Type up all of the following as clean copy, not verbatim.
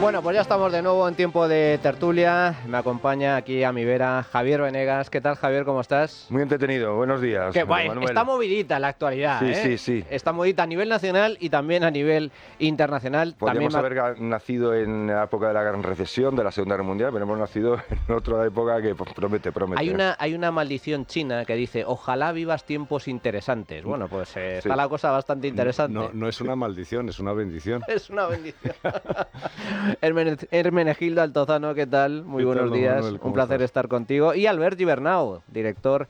Bueno, pues ya estamos de nuevo en tiempo de tertulia. Me acompaña aquí a mi vera Javier Venegas. ¿Qué tal, Javier? ¿Cómo estás? Muy entretenido. Buenos días, Manuel. Está movidita la actualidad, Sí, sí. Está movidita a nivel nacional y también a nivel internacional. Podríamos haber nacido en la época de la Gran Recesión, de la Segunda Guerra Mundial, pero hemos nacido en otra época que promete. Hay una maldición china que dice, ojalá vivas tiempos interesantes. Bueno, pues está la cosa bastante interesante. No es una maldición, es una bendición. Es una bendición. Hermenegildo Altozano, ¿qué tal? Muy buenos días, Manuel, un placer estar contigo. Y Albert Gibernau, director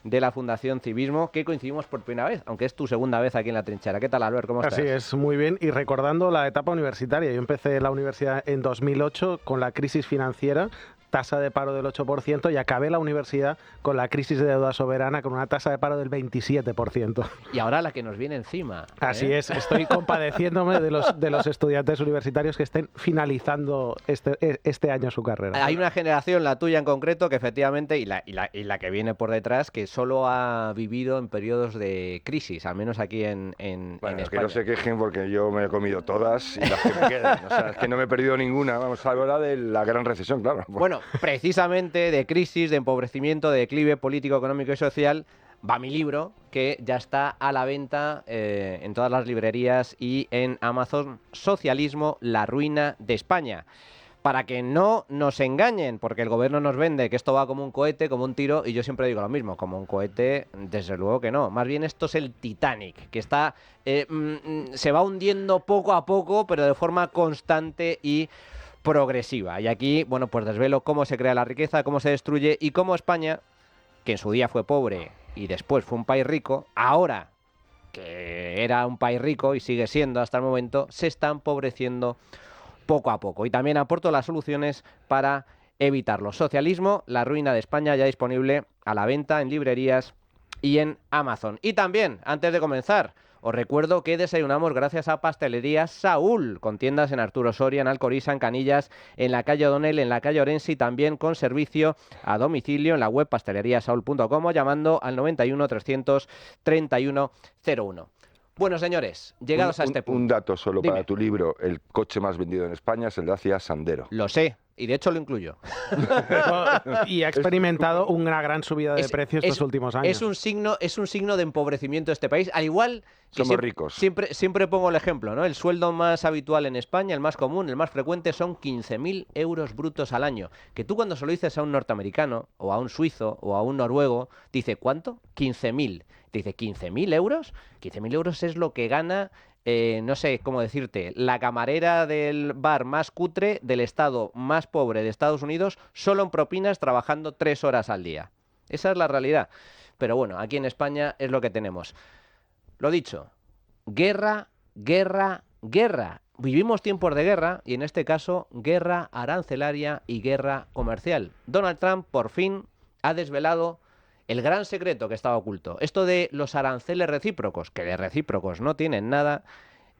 de la Fundación Civismo, que coincidimos por primera vez, aunque es tu segunda vez aquí en La Trinchera. ¿Qué tal, Albert? ¿Cómo estás? Así es, muy bien. Y recordando la etapa universitaria, yo empecé la universidad en 2008 con la crisis financiera, tasa de paro del 8%, y acabé la universidad con la crisis de deuda soberana con una tasa de paro del 27%. Y ahora la que nos viene encima. Así es, estoy compadeciéndome de los estudiantes universitarios que estén finalizando este año su carrera. Hay una generación, la tuya en concreto, que efectivamente, y la que viene por detrás, que solo ha vivido en periodos de crisis, al menos aquí en España. Que no se quejen porque yo me he comido todas y las que me quedan. O sea, es que no me he perdido ninguna. Vamos a hablar de la Gran Recesión, claro. Bueno, precisamente de crisis, de empobrecimiento, de declive político, económico y social, va mi libro, que ya está a la venta en todas las librerías y en Amazon, Socialismo, la ruina de España. Para que no nos engañen, porque el gobierno nos vende que esto va como un cohete, como un tiro, y yo siempre digo lo mismo, como un cohete, desde luego que no. Más bien esto es el Titanic, que está se va hundiendo poco a poco, pero de forma constante y progresiva. Y aquí, bueno, pues desvelo cómo se crea la riqueza, cómo se destruye y cómo España, que en su día fue pobre y después fue un país rico, ahora que era un país rico y sigue siendo hasta el momento, se está empobreciendo poco a poco. Y también aporto las soluciones para evitarlo. Socialismo, la ruina de España, ya disponible a la venta en librerías y en Amazon. Y también, antes de comenzar, os recuerdo que desayunamos gracias a Pastelería Saúl, con tiendas en Arturo Soria, en Alcoriza, en Canillas, en la calle O'Donnell, en la calle Orense, y también con servicio a domicilio en la web pasteleriasaúl.com o llamando al 91 331 01. Bueno, señores, llegados a este punto. Un dato solo. Dime. Para tu libro: el coche más vendido en España es el Dacia Sandero. Lo sé, y de hecho lo incluyo. Y ha experimentado una gran subida de precios estos últimos años. Es un signo de empobrecimiento de este país, al igual que somos ricos. Siempre pongo el ejemplo, ¿no? El sueldo más habitual en España, el más común, el más frecuente, son 15.000 euros brutos al año. Que tú cuando se lo dices a un norteamericano, o a un suizo, o a un noruego, dice, ¿cuánto? 15.000. Te dice, ¿15.000 euros? 15.000 euros es lo que gana, no sé cómo decirte, la camarera del bar más cutre del estado más pobre de Estados Unidos, solo en propinas, trabajando 3 horas al día. Esa es la realidad. Pero bueno, aquí en España es lo que tenemos. Lo dicho, guerra, guerra, guerra. Vivimos tiempos de guerra y en este caso guerra arancelaria y guerra comercial. Donald Trump por fin ha desvelado el gran secreto que estaba oculto. Esto de los aranceles recíprocos, que de recíprocos no tienen nada,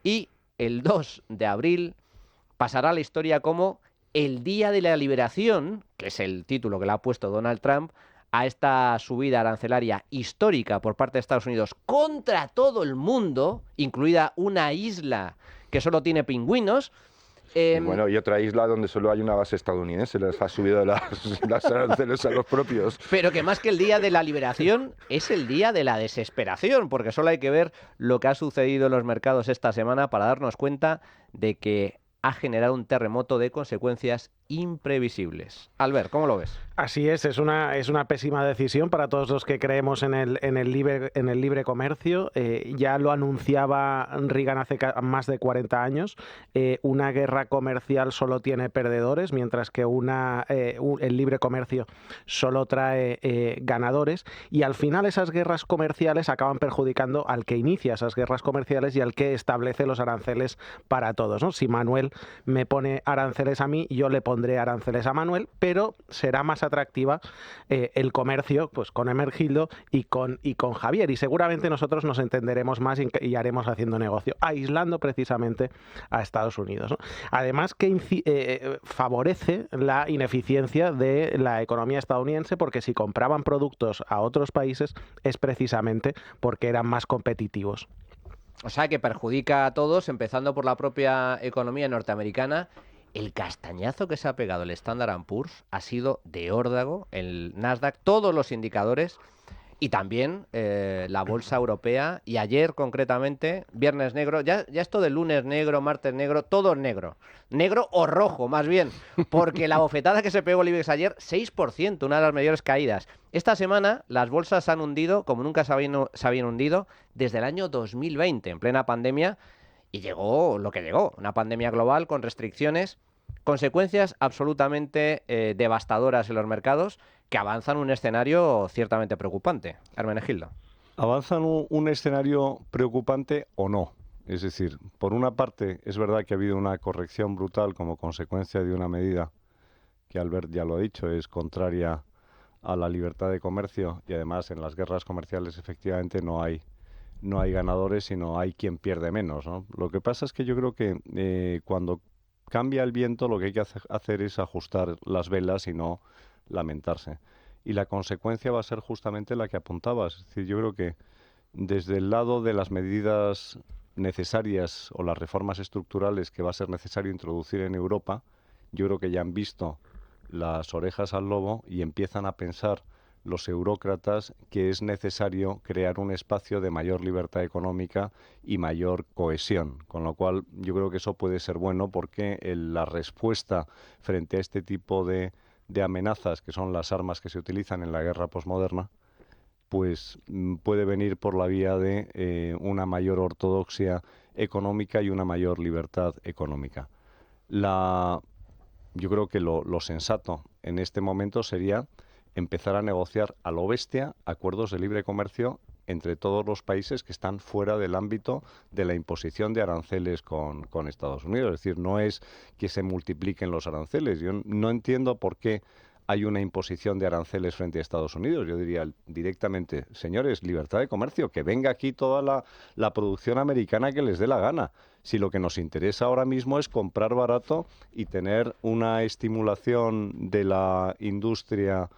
y el 2 de abril pasará a la historia como el Día de la Liberación, que es el título que le ha puesto Donald Trump a esta subida arancelaria histórica por parte de Estados Unidos contra todo el mundo, incluida una isla que solo tiene pingüinos. Bueno, y otra isla donde solo hay una base estadounidense, les ha subido las aranceles a los propios. Pero que más que el Día de la Liberación, es el día de la desesperación, porque solo hay que ver lo que ha sucedido en los mercados esta semana para darnos cuenta de que ha generado un terremoto de consecuencias imprevisibles. Albert, ¿cómo lo ves? Así es una pésima decisión para todos los que creemos en el libre comercio. Ya lo anunciaba Reagan hace más de 40 años. Una guerra comercial solo tiene perdedores, mientras que el libre comercio solo trae ganadores. Y al final esas guerras comerciales acaban perjudicando al que inicia esas guerras comerciales y al que establece los aranceles para todos, ¿no? Si Manuel me pone aranceles a mí, yo le pondré aranceles a Manuel, pero será más atractiva el comercio pues con Hermenegildo y con Javier, y seguramente nosotros nos entenderemos más y haremos haciendo negocio, aislando precisamente a Estados Unidos, ¿no? Además que favorece la ineficiencia de la economía estadounidense, porque si compraban productos a otros países es precisamente porque eran más competitivos. O sea, que perjudica a todos, empezando por la propia economía norteamericana el castañazo que se ha pegado el Standard & Poor's ha sido de órdago, el Nasdaq, todos los indicadores y también la bolsa europea. Y ayer concretamente, viernes negro, ya esto de lunes negro, martes negro, todo es negro. Negro o rojo, más bien, porque la bofetada que se pegó el IBEX ayer, 6%, una de las mayores caídas. Esta semana las bolsas se han hundido como nunca se habían hundido desde el año 2020, en plena pandemia, y llegó lo que llegó, una pandemia global con restricciones, consecuencias absolutamente devastadoras en los mercados que avanzan un escenario ciertamente preocupante. Hermenegildo. ¿Avanzan un escenario preocupante o no? Es decir, por una parte es verdad que ha habido una corrección brutal como consecuencia de una medida que Albert ya lo ha dicho, es contraria a la libertad de comercio y además en las guerras comerciales efectivamente no hay ganadores, sino hay quien pierde menos, ¿no? Lo que pasa es que yo creo que cuando cambia el viento lo que hay que hacer es ajustar las velas y no lamentarse. Y la consecuencia va a ser justamente la que apuntabas. Es decir, yo creo que desde el lado de las medidas necesarias o las reformas estructurales que va a ser necesario introducir en Europa, yo creo que ya han visto las orejas al lobo y empiezan a pensar los eurócratas que es necesario crear un espacio de mayor libertad económica y mayor cohesión, con lo cual yo creo que eso puede ser bueno porque la respuesta frente a este tipo de amenazas, que son las armas que se utilizan en la guerra posmoderna, pues puede venir por la vía de una mayor ortodoxia económica y una mayor libertad económica. Yo creo que lo sensato en este momento sería empezar a negociar a lo bestia acuerdos de libre comercio entre todos los países que están fuera del ámbito de la imposición de aranceles con Estados Unidos. Es decir, no es que se multipliquen los aranceles. Yo no entiendo por qué hay una imposición de aranceles frente a Estados Unidos. Yo diría directamente, señores, libertad de comercio, que venga aquí toda la producción americana que les dé la gana. Si lo que nos interesa ahora mismo es comprar barato y tener una estimulación de la industria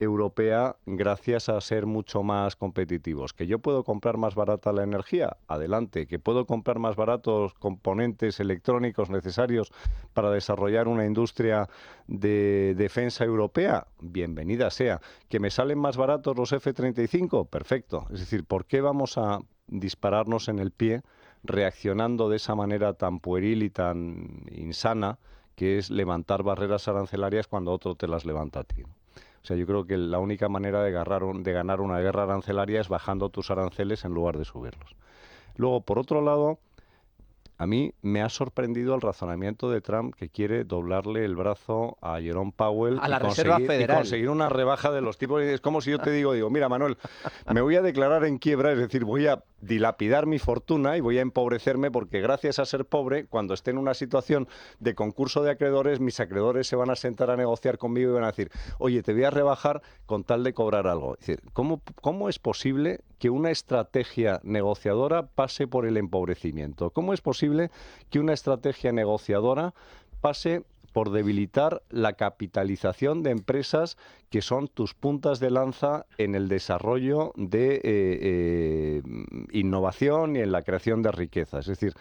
europea gracias a ser mucho más competitivos. ¿Que yo puedo comprar más barata la energía? Adelante. ¿Que puedo comprar más baratos componentes electrónicos necesarios para desarrollar una industria de defensa europea? Bienvenida sea. ¿Que me salen más baratos los F-35? Perfecto. Es decir, ¿por qué vamos a dispararnos en el pie reaccionando de esa manera tan pueril y tan insana que es levantar barreras arancelarias cuando otro te las levanta a ti? O sea, yo creo que la única manera de ganar una guerra arancelaria es bajando tus aranceles en lugar de subirlos. Luego, por otro lado, a mí me ha sorprendido el razonamiento de Trump que quiere doblarle el brazo a Jerome Powell a la Reserva Federal y conseguir una rebaja de los tipos. Es como si yo te digo, mira, Manuel, me voy a declarar en quiebra, es decir, voy a dilapidar mi fortuna y voy a empobrecerme porque gracias a ser pobre, cuando esté en una situación de concurso de acreedores, mis acreedores se van a sentar a negociar conmigo y van a decir, oye, te voy a rebajar con tal de cobrar algo. Es decir, ¿cómo es posible que una estrategia negociadora pase por el empobrecimiento? ¿Cómo es posible que una estrategia negociadora pase por debilitar la capitalización de empresas que son tus puntas de lanza en el desarrollo de innovación y en la creación de riqueza? Es decir,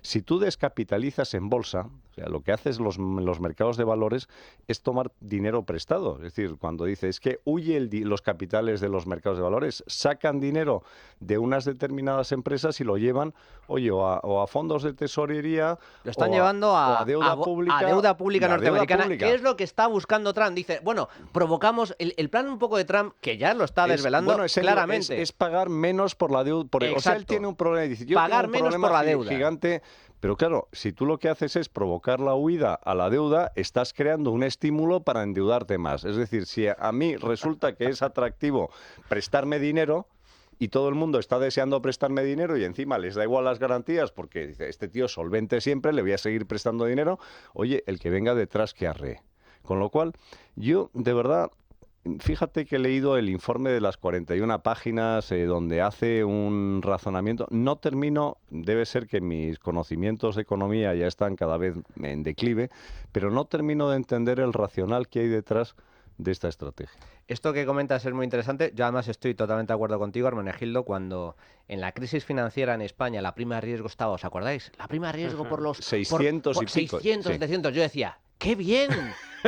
si tú descapitalizas en bolsa, o sea, lo que haces los mercados de valores es tomar dinero prestado. Es decir, cuando dices es que huye los capitales de los mercados de valores, sacan dinero de unas determinadas empresas y lo llevan, oye, o a fondos de tesorería. Lo están llevando a deuda pública. A deuda pública norteamericana. Pública. ¿Qué es lo que está buscando Trump? Dice, bueno, provocamos el plan un poco de Trump, que ya lo está desvelando claramente. Es pagar menos por la deuda. O sea, él tiene un problema. Dice, yo pagar tengo un menos por la deuda. Gigante. Pero claro, si tú lo que haces es provocar la huida a la deuda, estás creando un estímulo para endeudarte más. Es decir, si a mí resulta que es atractivo prestarme dinero y todo el mundo está deseando prestarme dinero y encima les da igual las garantías porque dice, este tío es solvente siempre, le voy a seguir prestando dinero, oye, el que venga detrás que arree. Con lo cual, yo de verdad... Fíjate que he leído el informe de las 41 páginas donde hace un razonamiento. No termino, debe ser que mis conocimientos de economía ya están cada vez en declive, pero no termino de entender el racional que hay detrás de esta estrategia. Esto que comentas es muy interesante. Yo además estoy totalmente de acuerdo contigo, Hermenegildo, cuando en la crisis financiera en España la prima de riesgo estaba, ¿os acordáis? La prima de riesgo por los 600 y pico. 600, Sí. 700. Yo decía, ¡qué bien!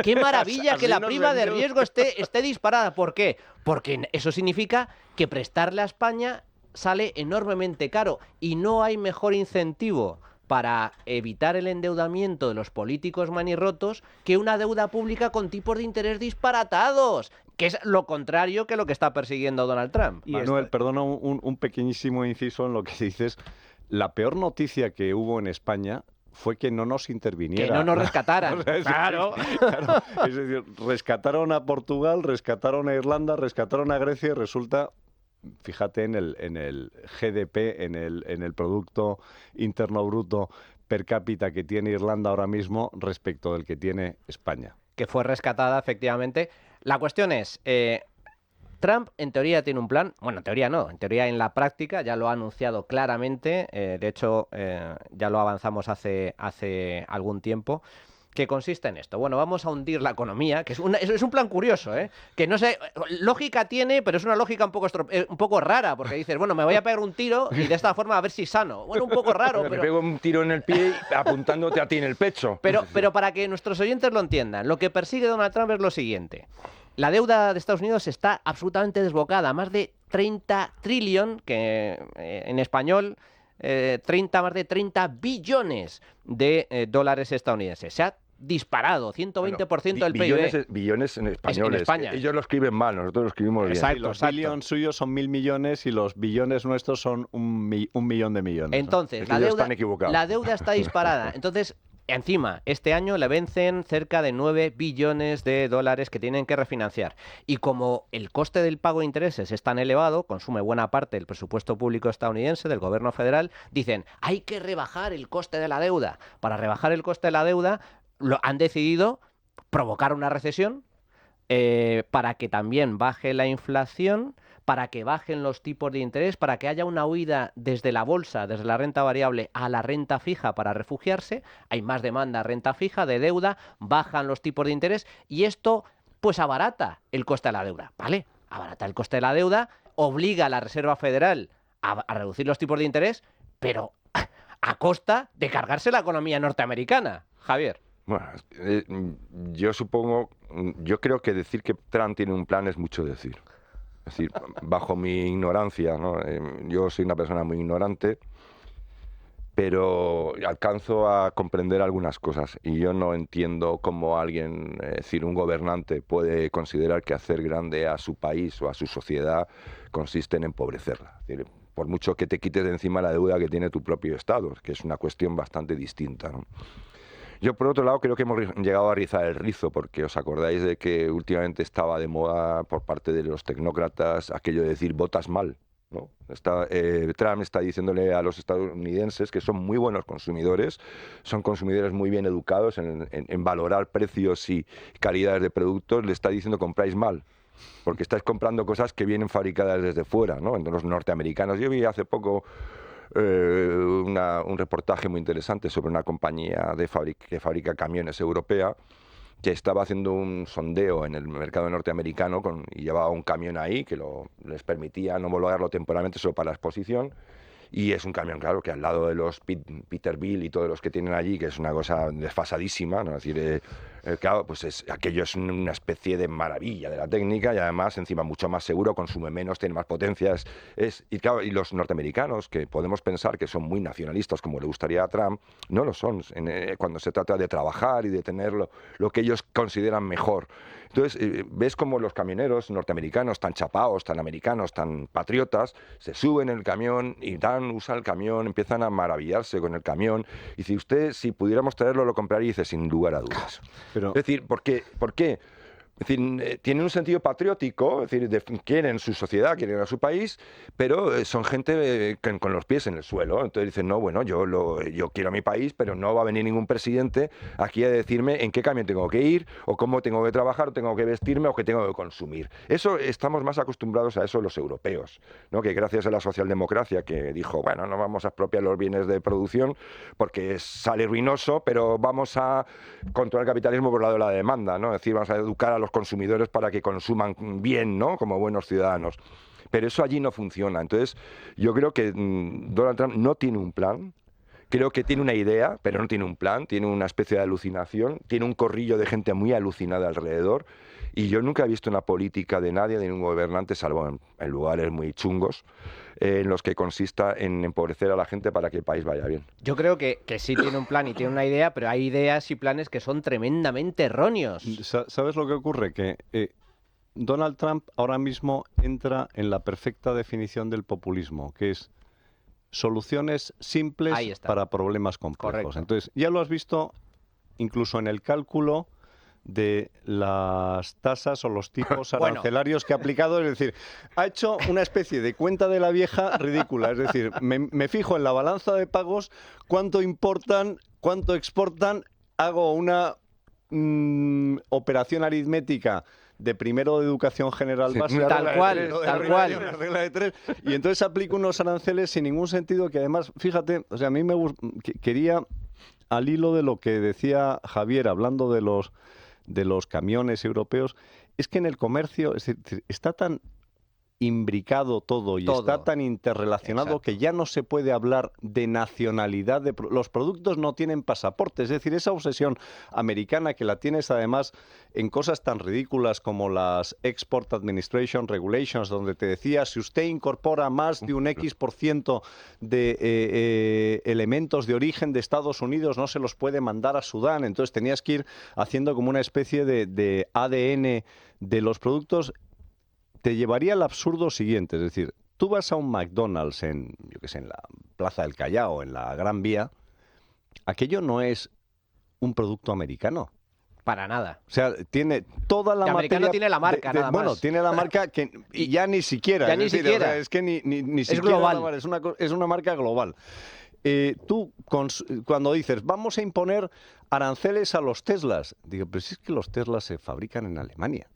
¡Qué maravilla que la nos prima de vendió. riesgo esté disparada! ¿Por qué? Porque eso significa que prestarle a España sale enormemente caro y no hay mejor incentivo para evitar el endeudamiento de los políticos manirrotos que una deuda pública con tipos de interés disparatados, que es lo contrario que lo que está persiguiendo Donald Trump. Y Manuel, perdona un pequeñísimo inciso en lo que dices. La peor noticia que hubo en España fue que no nos interviniera. Que no nos rescataran. O sea, Claro. claro. Es decir, rescataron a Portugal, rescataron a Irlanda, rescataron a Grecia y resulta, fíjate en el GDP, en el Producto Interno Bruto per cápita que tiene Irlanda ahora mismo respecto del que tiene España. Que fue rescatada, efectivamente. La cuestión es, Trump en teoría tiene un plan, bueno, en teoría no, en teoría en la práctica ya lo ha anunciado claramente, de hecho ya lo avanzamos hace algún tiempo, que consiste en esto. Bueno, vamos a hundir la economía, que es un plan curioso, que no sé, lógica tiene, pero es una lógica un poco rara, porque dices, bueno, me voy a pegar un tiro y de esta forma a ver si sano. Bueno, un poco raro, Me pero... pego un tiro en el pie apuntándote a ti en el pecho. Pero para que nuestros oyentes lo entiendan, lo que persigue Donald Trump es lo siguiente. La deuda de Estados Unidos está absolutamente desbocada, más de 30 trillion, que en español, más de 30 billones de dólares estadounidenses. Se ha disparado, 120% del PIB. Billones en español. en España. Ellos lo escriben mal, nosotros lo escribimos bien. Exacto. Y los billones suyos son 1.000 millones y los billones nuestros son un millón de millones. ¿no? Entonces, Es que ellos están equivocados. la deuda está disparada. Entonces, encima, este año le vencen cerca de 9 billones de dólares que tienen que refinanciar. Y como el coste del pago de intereses es tan elevado, consume buena parte del presupuesto público estadounidense, del gobierno federal, dicen, hay que rebajar el coste de la deuda. Para rebajar el coste de la deuda, han decidido provocar una recesión para que también baje la inflación, para que bajen los tipos de interés, para que haya una huida desde la bolsa, desde la renta variable a la renta fija para refugiarse. Hay más demanda renta fija, de deuda, bajan los tipos de interés y esto pues abarata el coste de la deuda, ¿vale? Abarata el coste de la deuda, obliga a la Reserva Federal a reducir los tipos de interés, pero a costa de cargarse la economía norteamericana. Javier. Bueno, yo creo que decir que Trump tiene un plan es mucho decir. Es decir, bajo mi ignorancia, ¿no? Yo soy una persona muy ignorante, pero alcanzo a comprender algunas cosas y yo no entiendo cómo alguien, es decir, un gobernante puede considerar que hacer grande a su país o a su sociedad consiste en empobrecerla. Es decir, por mucho que te quites de encima la deuda que tiene tu propio Estado, que es una cuestión bastante distinta, ¿no? Yo, por otro lado, creo que hemos llegado a rizar el rizo, porque os acordáis de que últimamente estaba de moda por parte de los tecnócratas aquello de decir votas mal, ¿no? Trump está diciéndole a los estadounidenses que son muy buenos consumidores, son consumidores muy bien educados en valorar precios y calidades de productos, le está diciendo compráis mal, porque estáis comprando cosas que vienen fabricadas desde fuera, ¿no? Entonces, los norteamericanos, yo vi hace poco un reportaje muy interesante sobre una compañía que fabrica camiones europea que estaba haciendo un sondeo en el mercado norteamericano y llevaba un camión ahí que les permitía no homologarlo temporalmente solo para la exposición. Y es un camión, claro, que al lado de los Peterbilt y todos los que tienen allí, que es una cosa desfasadísima, ¿no? Es decir, claro, pues aquello es una especie de maravilla de la técnica y además encima mucho más seguro, consume menos, tiene más potencias. Y claro, y los norteamericanos, que podemos pensar que son muy nacionalistas como le gustaría a Trump, no lo son cuando se trata de trabajar y de tener lo que ellos consideran mejor. Entonces, ves como los camioneros norteamericanos tan chapaos, tan americanos, tan patriotas, se suben en el camión y usan el camión, empiezan a maravillarse con el camión. Y si pudiéramos traerlo, lo compraría, y dice, sin lugar a dudas. Pero... Es decir, ¿por qué? Es decir, tienen un sentido patriótico, es decir, quieren su sociedad, quieren a su país, pero son gente con los pies en el suelo. Entonces dicen, no, bueno, yo quiero a mi país, pero no va a venir ningún presidente aquí a decirme en qué camión tengo que ir, o cómo tengo que trabajar, o tengo que vestirme, o qué tengo que consumir. Eso estamos más acostumbrados a eso los europeos, ¿no? Que gracias a la socialdemocracia que dijo, bueno, no vamos a expropiar los bienes de producción porque sale ruinoso, pero vamos a controlar el capitalismo por el lado de la demanda, ¿no? Es decir, vamos a educar a los consumidores para que consuman bien, ¿no? Como buenos ciudadanos. Pero eso allí no funciona. Entonces, yo creo que Donald Trump no tiene un plan. Creo que tiene una idea, pero no tiene un plan, tiene una especie de alucinación, tiene un corrillo de gente muy alucinada alrededor, y yo nunca he visto una política de nadie, de ningún gobernante, salvo en lugares muy chungos, en los que consista en empobrecer a la gente para que el país vaya bien. Yo creo que sí tiene un plan y tiene una idea, pero hay ideas y planes que son tremendamente erróneos. ¿Sabes lo que ocurre? Que Donald Trump ahora mismo entra en la perfecta definición del populismo, que es soluciones simples para problemas complejos. Correcto. Entonces, ya lo has visto incluso en el cálculo de las tasas o los tipos arancelarios que ha aplicado. Es decir, ha hecho una especie de cuenta de la vieja ridícula. Es decir, me fijo en la balanza de pagos, cuánto importan, cuánto exportan, hago una operación aritmética de primero de educación general básica, tal cual. Una regla de 3, y entonces aplico unos aranceles sin ningún sentido, que además, fíjate, o sea, a mí quería, al hilo de lo que decía Javier, hablando de los camiones europeos, es que en el comercio está tan imbricado todo y está tan interrelacionado que ya no se puede hablar de nacionalidad. Los productos no tienen pasaporte, es decir, esa obsesión americana que la tienes además en cosas tan ridículas como las Export Administration Regulations, donde te decía, si usted incorpora más de un X% de elementos de origen de Estados Unidos, no se los puede mandar a Sudán. Entonces tenías que ir haciendo como una especie de ADN de los productos. Te llevaría al absurdo siguiente, es decir, tú vas a un McDonald's en la Plaza del Callao, en la Gran Vía, aquello no es un producto americano. Para nada. O sea, tiene toda la materia... americano tiene la marca, nada más. Bueno, tiene la marca que y ya ni siquiera. Ya ni siquiera. O sea, es que ni es siquiera global. Es una marca global. Tú, cuando dices, vamos a imponer aranceles a los Teslas, digo, pero si es que los Teslas se fabrican en Alemania,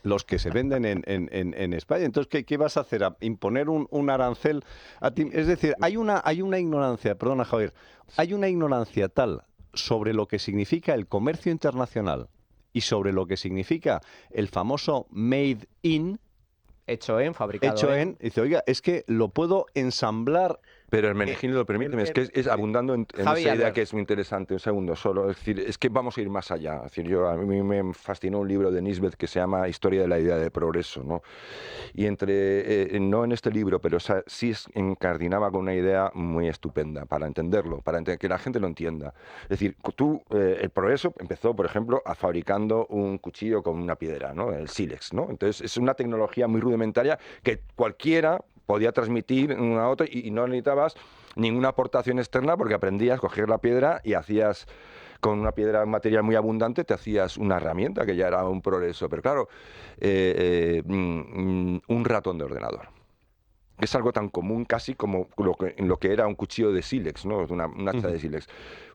los que se venden en España. Entonces, ¿qué vas a hacer? ¿A imponer un arancel a ti? Es decir, hay una ignorancia, perdona Javier, hay una ignorancia tal sobre lo que significa el comercio internacional y sobre lo que significa el famoso made in, hecho en, fabricado en. Dice, oiga, es que lo puedo ensamblar. Pero Hermenegildo, permíteme, es que es abundando en Javi, esa idea Albert, que es muy interesante, un segundo solo. Es decir, es que vamos a ir más allá. Es decir, a mí me fascinó un libro de Nisbet que se llama Historia de la idea de progreso, ¿no? Y no en este libro, pero sí encardinaba con una idea muy estupenda para entenderlo, que la gente lo entienda. Es decir, el progreso empezó, por ejemplo, fabricando un cuchillo con una piedra, ¿no? El sílex, ¿no? Entonces, es una tecnología muy rudimentaria que cualquiera podía transmitir una a otra y no necesitabas ninguna aportación externa porque aprendías a coger la piedra y hacías, con una piedra, un material muy abundante, te hacías una herramienta que ya era un progreso. Pero claro, un ratón de ordenador. Es algo tan común casi como lo que era un cuchillo de sílex, ¿no? Un hacha de sílex.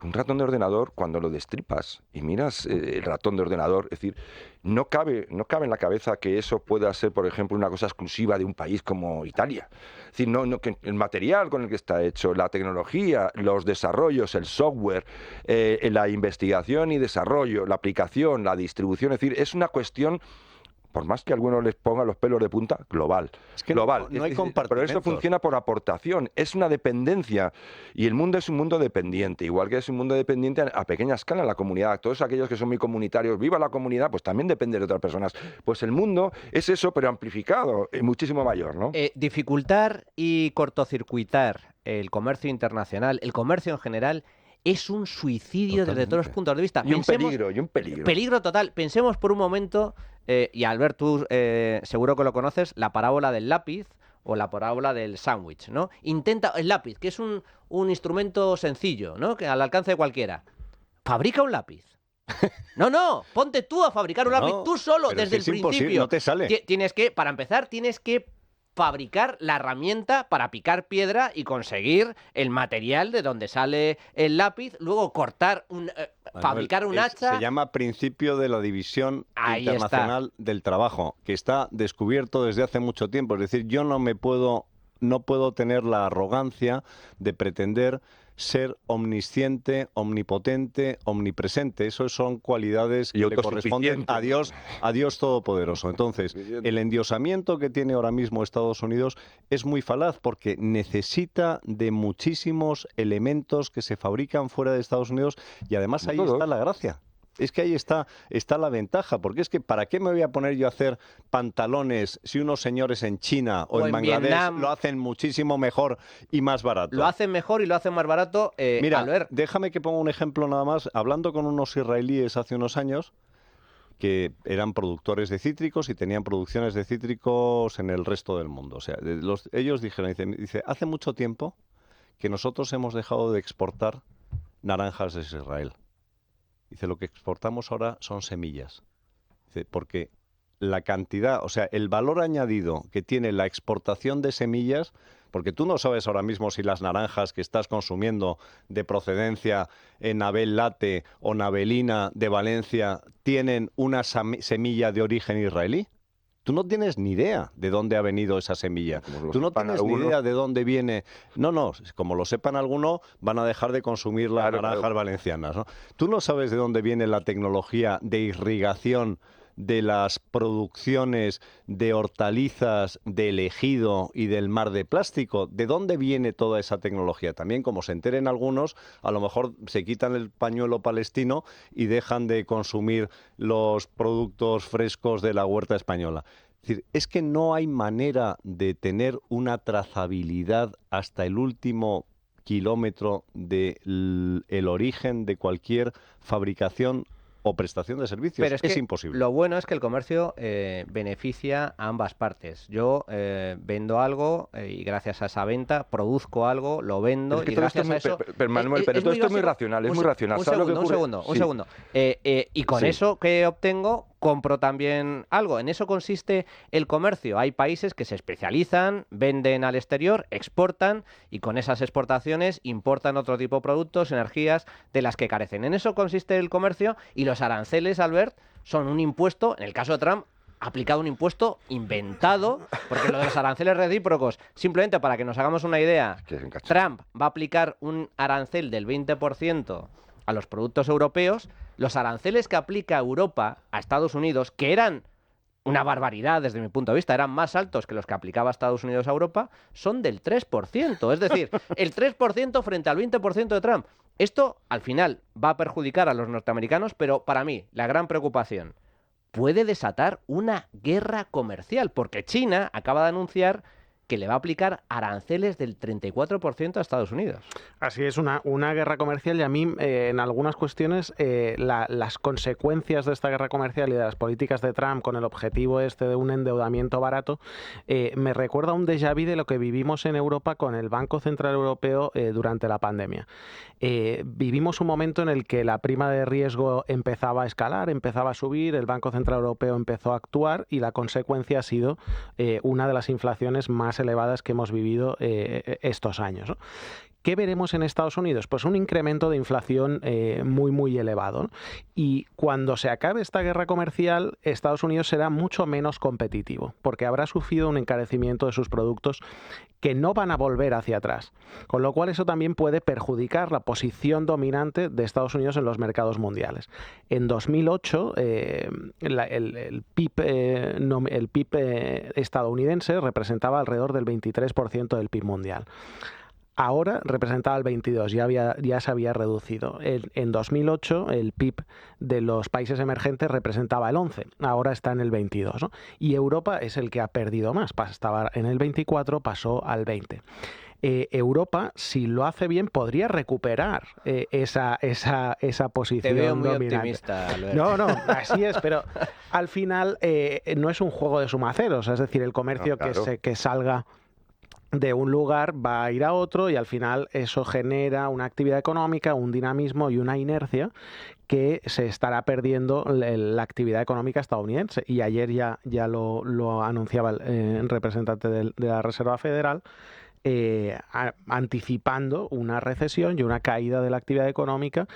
Un ratón de ordenador, cuando lo destripas y miras el ratón de ordenador, es decir, no cabe en la cabeza que eso pueda ser, por ejemplo, una cosa exclusiva de un país como Italia. Es decir, que el material con el que está hecho, la tecnología, los desarrollos, el software, la investigación y desarrollo, la aplicación, la distribución, es decir, es una cuestión, por más que a algunos les ponga los pelos de punta, global. Es que global. No hay Pero compartimentos. esto funciona por aportación, es una dependencia. Y el mundo es un mundo dependiente, igual que es un mundo dependiente a pequeña escala en la comunidad. Todos aquellos que son muy comunitarios, viva la comunidad, pues también depende de otras personas. Pues el mundo es eso, pero amplificado, muchísimo mayor, ¿no? Dificultar y cortocircuitar el comercio internacional, el comercio en general, es un suicidio desde todos los puntos de vista. Y un peligro. Peligro total. Pensemos por un momento, y Albert, tú seguro que lo conoces, la parábola del lápiz o la parábola del sándwich, ¿no? Intenta, el lápiz, que es un instrumento sencillo, ¿no? Que al alcance de cualquiera. Fabrica un lápiz. No, ponte tú a fabricar un lápiz, tú solo, desde el principio. No te sale. Para empezar, tienes que fabricar la herramienta para picar piedra y conseguir el material de donde sale el lápiz, luego cortar fabricar un hacha. Se llama principio de la división internacional del trabajo, que está descubierto desde hace mucho tiempo. Es decir, yo no puedo tener la arrogancia de pretender ser omnisciente, omnipotente, omnipresente. Esas son cualidades que le corresponden a Dios Todopoderoso. Entonces, el endiosamiento que tiene ahora mismo Estados Unidos es muy falaz porque necesita de muchísimos elementos que se fabrican fuera de Estados Unidos y además ahí está la gracia. Es que ahí está la ventaja, porque es que ¿para qué me voy a poner yo a hacer pantalones si unos señores en China o en Bangladesh Vietnam lo hacen muchísimo mejor y más barato? Lo hacen mejor y lo hacen más barato. Mira, déjame que ponga un ejemplo nada más. Hablando con unos israelíes hace unos años, que eran productores de cítricos y tenían producciones de cítricos en el resto del mundo. O sea, ellos dijeron, dice, hace mucho tiempo que nosotros hemos dejado de exportar naranjas desde Israel. Dice, lo que exportamos ahora son semillas. Dice, porque la cantidad, o sea, el valor añadido que tiene la exportación de semillas, porque tú no sabes ahora mismo si las naranjas que estás consumiendo de procedencia Nabel Late o Nabelina de Valencia tienen una semilla de origen israelí. Tú no tienes ni idea de dónde ha venido esa semilla. Tú no tienes ni idea de dónde viene. No, como lo sepan algunos, van a dejar de consumir las naranjas valencianas, ¿no? Tú no sabes de dónde viene la tecnología de irrigación de las producciones de hortalizas del ejido y del mar de plástico. ¿De dónde viene toda esa tecnología? También, como se enteren algunos, a lo mejor se quitan el pañuelo palestino y dejan de consumir los productos frescos de la huerta española. Es decir, es que no hay manera de tener una trazabilidad hasta el último kilómetro del origen de cualquier fabricación o prestación de servicios. Pero es imposible. Lo bueno es que el comercio beneficia a ambas partes. Yo vendo algo y gracias a esa venta produzco algo, lo vendo y gracias a eso... Pero Manuel, pero todo esto es muy racional, es muy racional. Un segundo. Y con eso que obtengo, compro también algo. En eso consiste el comercio. Hay países que se especializan, venden al exterior, exportan y con esas exportaciones importan otro tipo de productos, energías de las que carecen. En eso consiste el comercio y los aranceles, Albert, son un impuesto, en el caso de Trump, aplicado un impuesto inventado, porque lo de los aranceles recíprocos, simplemente para que nos hagamos una idea, Trump va a aplicar un arancel del 20% a los productos europeos. Los aranceles que aplica Europa a Estados Unidos, que eran una barbaridad desde mi punto de vista, eran más altos que los que aplicaba Estados Unidos a Europa, son del 3%. Es decir, el 3% frente al 20% de Trump. Esto, al final, va a perjudicar a los norteamericanos, pero para mí, la gran preocupación, puede desatar una guerra comercial, porque China acaba de anunciar que le va a aplicar aranceles del 34% a Estados Unidos. Así es, una guerra comercial, y a mí en algunas cuestiones las consecuencias de esta guerra comercial y de las políticas de Trump con el objetivo de un endeudamiento barato me recuerda a un déjà vu de lo que vivimos en Europa con el Banco Central Europeo durante la pandemia. Vivimos un momento en el que la prima de riesgo empezaba a escalar, empezaba a subir, el Banco Central Europeo empezó a actuar y la consecuencia ha sido una de las inflaciones más elevadas que hemos vivido estos años, ¿no? ¿Qué veremos en Estados Unidos? Pues un incremento de inflación muy elevado, ¿no? Y cuando se acabe esta guerra comercial, Estados Unidos será mucho menos competitivo, porque habrá sufrido un encarecimiento de sus productos que no van a volver hacia atrás. Con lo cual eso también puede perjudicar la posición dominante de Estados Unidos en los mercados mundiales. En 2008, el PIB estadounidense representaba alrededor del 23% del PIB mundial. Ahora representaba el 22%, ya se había reducido. En 2008 el PIB de los países emergentes representaba el 11%, ahora está en el 22%, ¿no? Y Europa es el que ha perdido más, estaba en el 24%, pasó al 20%. Europa, si lo hace bien, podría recuperar esa posición Te veo muy dominante. optimista, Albert. No, así es, pero al final no es un juego de suma ceros, es decir, el comercio que salga de un lugar va a ir a otro y al final eso genera una actividad económica, un dinamismo y una inercia que se estará perdiendo la actividad económica estadounidense. Y ayer ya lo anunciaba el representante de la Reserva Federal, anticipando una recesión y una caída de la actividad económica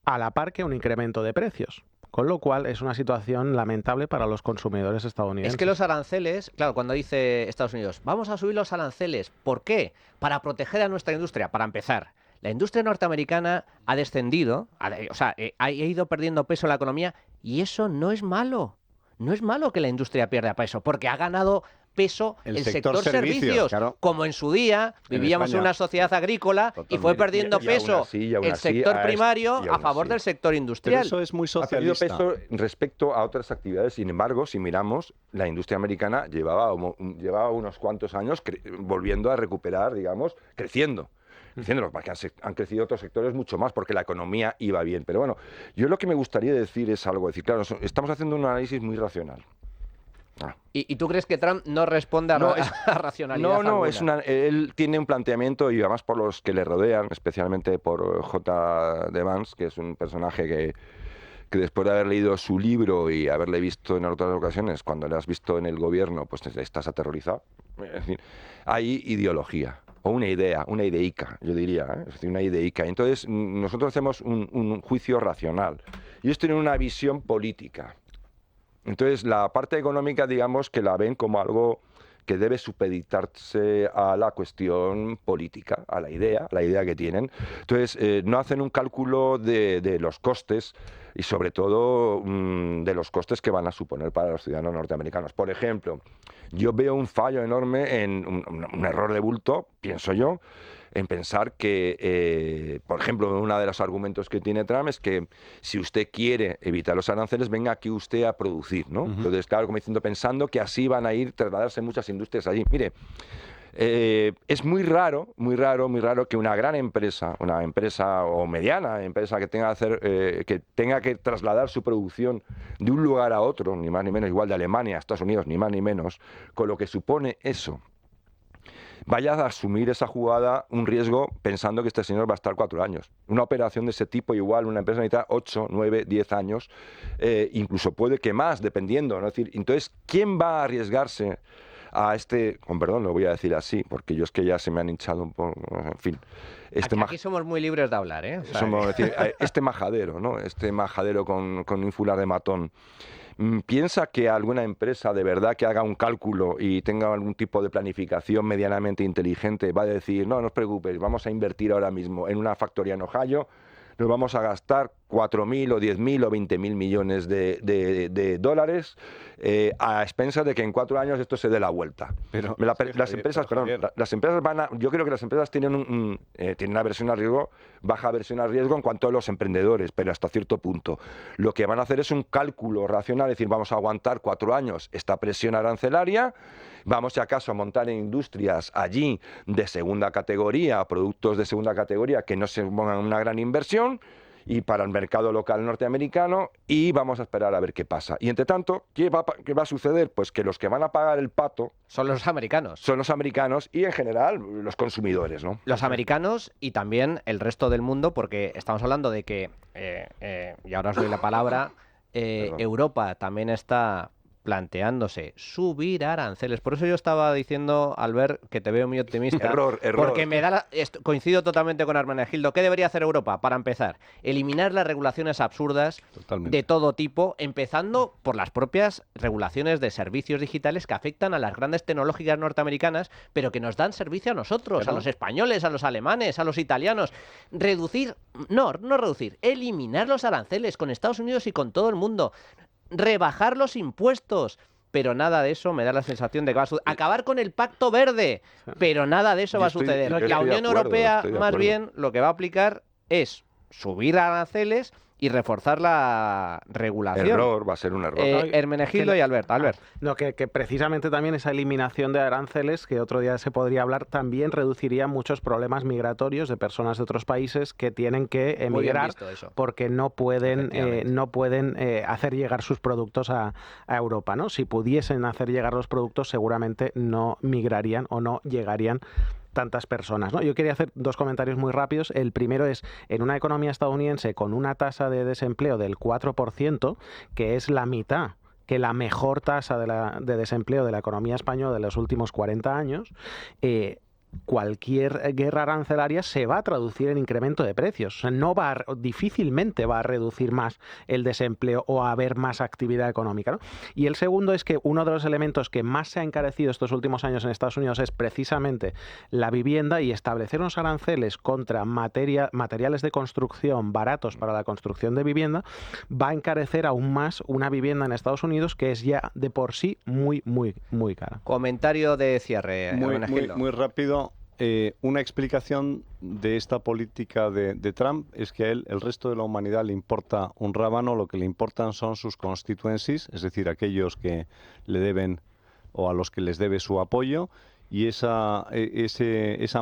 a la par que un incremento de precios. Con lo cual es una situación lamentable para los consumidores estadounidenses. Es que los aranceles, claro, cuando dice Estados Unidos, vamos a subir los aranceles, ¿por qué? Para proteger a nuestra industria. Para empezar, La industria norteamericana ha descendido, ha ido perdiendo peso en la economía y eso no es malo. No es malo que la industria pierda peso, porque ha ganado peso el sector servicios, claro. como en su día vivíamos en una sociedad agrícola y fue perdiendo peso el sector primario a favor del sector industrial. Pero eso es muy Ha perdido socialista. peso respecto a otras actividades. Sin embargo, si miramos, la industria americana llevaba unos cuantos años volviendo a recuperar, digamos, creciendo. Porque han crecido otros sectores mucho más, porque la economía iba bien. Pero bueno, yo lo que me gustaría decir es algo. Claro, estamos haciendo un análisis muy racional. ¿Y tú crees que Trump no responde a racionalidad alguna? Él tiene un planteamiento, y además por los que le rodean, especialmente por J. de Vance, que es un personaje que después de haber leído su libro y haberle visto en otras ocasiones, cuando le has visto en el gobierno, pues estás aterrorizado. Es decir, hay ideología, o una idea, una ideica, yo diría, es decir, una ideica. Entonces, nosotros hacemos un juicio racional. Y ellos tienen una visión política. Entonces, la parte económica, digamos, que la ven como algo que debe supeditarse a la cuestión política, a la idea que tienen. Entonces, no hacen un cálculo de los costes y, sobre todo, de los costes que van a suponer para los ciudadanos norteamericanos. Por ejemplo, yo veo un fallo enorme, un error de bulto, pienso yo, en pensar que, por ejemplo, uno de los argumentos que tiene Trump es que si usted quiere evitar los aranceles, venga aquí usted a producir, ¿no? Entonces, claro, como diciendo, pensando que así van a trasladarse muchas industrias allí. Mire, es muy raro que una gran empresa, una empresa o mediana empresa que tenga que trasladar su producción de un lugar a otro, ni más ni menos, igual de Alemania a Estados Unidos, ni más ni menos, con lo que supone eso, vaya a asumir esa jugada, un riesgo, pensando que este señor va a estar 4 años. Una operación de ese tipo, igual, una empresa necesita 8, 9, 10 años, incluso puede que más, dependiendo, ¿no? Es decir, entonces, ¿quién va a arriesgarse a con perdón, lo voy a decir así, porque yo es que ya se me han hinchado un poco, en fin. Aquí somos muy libres de hablar, ¿eh? Este majadero, ¿no? Este majadero con ínfulas de matón. ¿Piensa que alguna empresa de verdad que haga un cálculo y tenga algún tipo de planificación medianamente inteligente va a decir, no os preocupéis, vamos a invertir ahora mismo en una factoría en Ohio, nos vamos a gastar 4.000 o 10.000 o 20.000 millones de dólares a expensas de que en 4 años esto se dé la vuelta? Pero, las empresas yo creo que las empresas tienen una versión a riesgo, baja versión a riesgo en cuanto a los emprendedores, pero hasta cierto punto. Lo que van a hacer es un cálculo racional, es decir, vamos a aguantar 4 años esta presión arancelaria, vamos si acaso a montar en industrias allí de segunda categoría, productos de segunda categoría que no se pongan una gran inversión, y para el mercado local norteamericano, y vamos a esperar a ver qué pasa. Y entre tanto, ¿qué va a suceder? Pues que los que van a pagar el pato son los americanos. Son los americanos y en general los consumidores, ¿no? Los americanos y también el resto del mundo, porque estamos hablando de que, y ahora os doy la palabra, Europa también está planteándose subir aranceles. Por eso yo estaba diciendo, Albert, que te veo muy optimista. Error. Porque coincido totalmente con Hermenegildo. ¿Qué debería hacer Europa? Para empezar, eliminar las regulaciones absurdas de todo tipo, empezando por las propias regulaciones de servicios digitales que afectan a las grandes tecnológicas norteamericanas, pero que nos dan servicio a nosotros, a los españoles, a los alemanes, a los italianos. No reducir, eliminar los aranceles con Estados Unidos y con todo el mundo. Rebajar los impuestos, pero nada de eso me da la sensación de que va a suceder. Acabar con el Pacto Verde, pero nada de eso va a suceder. La Unión Europea, más bien, lo que va a aplicar es subir aranceles y reforzar la regulación. Va a ser un error. Hermenegildo y Albert. No, que precisamente también esa eliminación de aranceles, que otro día se podría hablar, también reduciría muchos problemas migratorios de personas de otros países que tienen que emigrar porque no pueden hacer llegar sus productos a Europa, ¿no? Si pudiesen hacer llegar los productos, seguramente no migrarían o no llegarían tantas personas, ¿no? Yo quería hacer 2 comentarios muy rápidos. El primero es, en una economía estadounidense con una tasa de desempleo del 4%, que es la mitad que la mejor tasa de desempleo de la economía española de los últimos 40 años, cualquier guerra arancelaria se va a traducir en incremento de precios. O sea, difícilmente va a reducir más el desempleo o a haber más actividad económica, ¿no? Y el segundo es que uno de los elementos que más se ha encarecido estos últimos años en Estados Unidos es precisamente la vivienda, y establecer unos aranceles contra materiales de construcción baratos para la construcción de vivienda va a encarecer aún más una vivienda en Estados Unidos que es ya de por sí muy, muy, muy cara. Comentario de cierre. Muy rápido. Una explicación de esta política de Trump es que a él, el resto de la humanidad, le importa un rábano, lo que le importan son sus constituencies, es decir, aquellos que le deben o a los que les debe su apoyo, y esa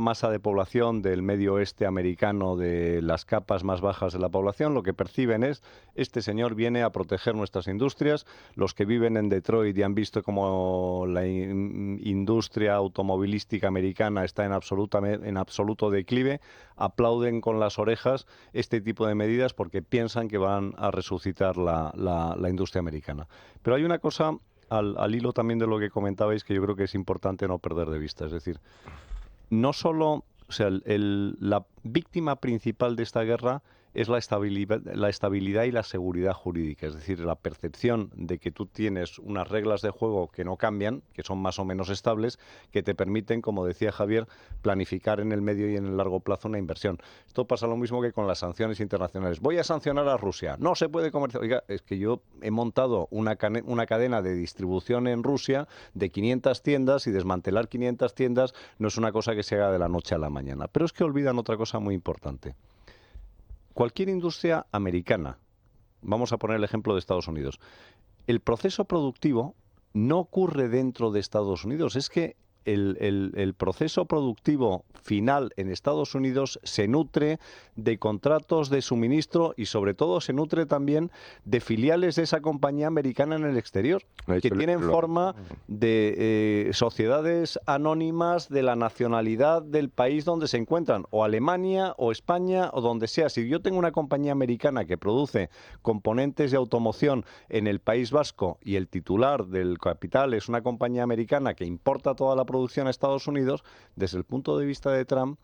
masa de población del medio oeste americano, de las capas más bajas de la población, lo que perciben es: este señor viene a proteger nuestras industrias. Los que viven en Detroit y han visto cómo la industria automovilística americana está en absoluto declive, aplauden con las orejas este tipo de medidas porque piensan que van a resucitar la industria americana. Pero hay una cosa al hilo también de lo que comentabais que yo creo que es importante no perder de vista. Es decir, no solo, o sea, la víctima principal de esta guerra es la estabilidad y la seguridad jurídica, es decir, la percepción de que tú tienes unas reglas de juego que no cambian, que son más o menos estables, que te permiten, como decía Javier, planificar en el medio y en el largo plazo una inversión. Esto pasa lo mismo que con las sanciones internacionales. Voy a sancionar a Rusia, no se puede comerciar. Oiga, es que yo he montado una cadena de distribución en Rusia de 500 tiendas, y desmantelar 500 tiendas no es una cosa que se haga de la noche a la mañana. Pero es que olvidan otra cosa muy importante. Cualquier industria americana, vamos a poner el ejemplo de Estados Unidos, el proceso productivo no ocurre dentro de Estados Unidos. Es que el proceso productivo final en Estados Unidos se nutre de contratos de suministro y sobre todo se nutre también de filiales de esa compañía americana en el exterior, que tienen forma de sociedades anónimas de la nacionalidad del país donde se encuentran, o Alemania o España o donde sea. Si yo tengo una compañía americana que produce componentes de automoción en el País Vasco y el titular del capital es una compañía americana que importa toda la producción a Estados Unidos, desde el punto de vista de Trump,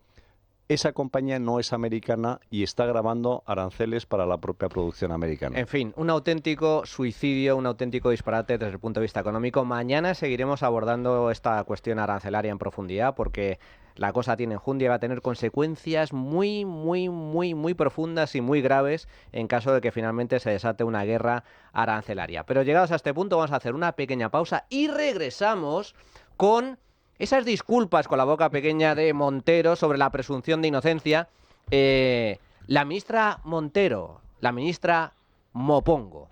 esa compañía no es americana y está grabando aranceles para la propia producción americana. En fin, un auténtico suicidio, un auténtico disparate desde el punto de vista económico. Mañana seguiremos abordando esta cuestión arancelaria en profundidad, porque la cosa tiene enjundia y va a tener consecuencias muy, muy, muy, muy profundas y muy graves en caso de que finalmente se desate una guerra arancelaria. Pero llegados a este punto vamos a hacer una pequeña pausa y regresamos con esas disculpas con la boca pequeña de Montero sobre la presunción de inocencia. La ministra Montero, la ministra Mopongo.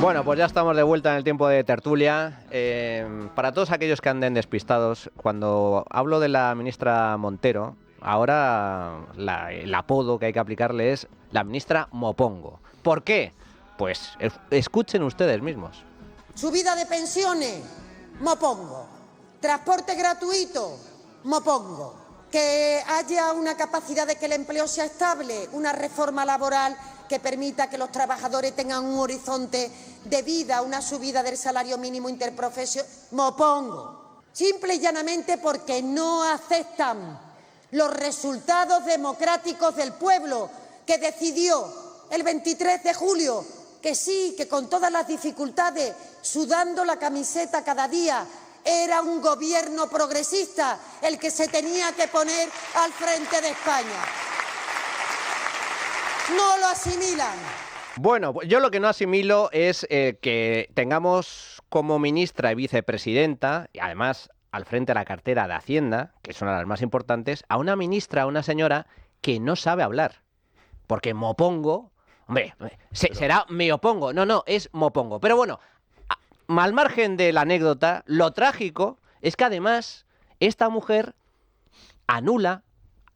Bueno, pues ya estamos de vuelta en el tiempo de tertulia. Para todos aquellos que anden despistados, cuando hablo de la ministra Montero, ahora el apodo que hay que aplicarle es la ministra Mopongo. ¿Por qué? Pues escuchen ustedes mismos. Subida de pensiones, Mopongo. Transporte gratuito, Mopongo. Que haya una capacidad de que el empleo sea estable, una reforma laboral que permita que los trabajadores tengan un horizonte de vida, una subida del salario mínimo interprofesional, Mopongo. Simple y llanamente porque no aceptan los resultados democráticos del pueblo, que decidió el 23 de julio que sí, que con todas las dificultades, sudando la camiseta cada día, era un gobierno progresista el que se tenía que poner al frente de España. No lo asimilan. Bueno, yo lo que no asimilo es que tengamos como ministra y vicepresidenta, y además al frente de la cartera de Hacienda, que es una de las más importantes, a una ministra, a una señora que no sabe hablar. Porque Mopongo, hombre, será me opongo, no, es Mopongo. Pero bueno, al margen de la anécdota, lo trágico es que además esta mujer anula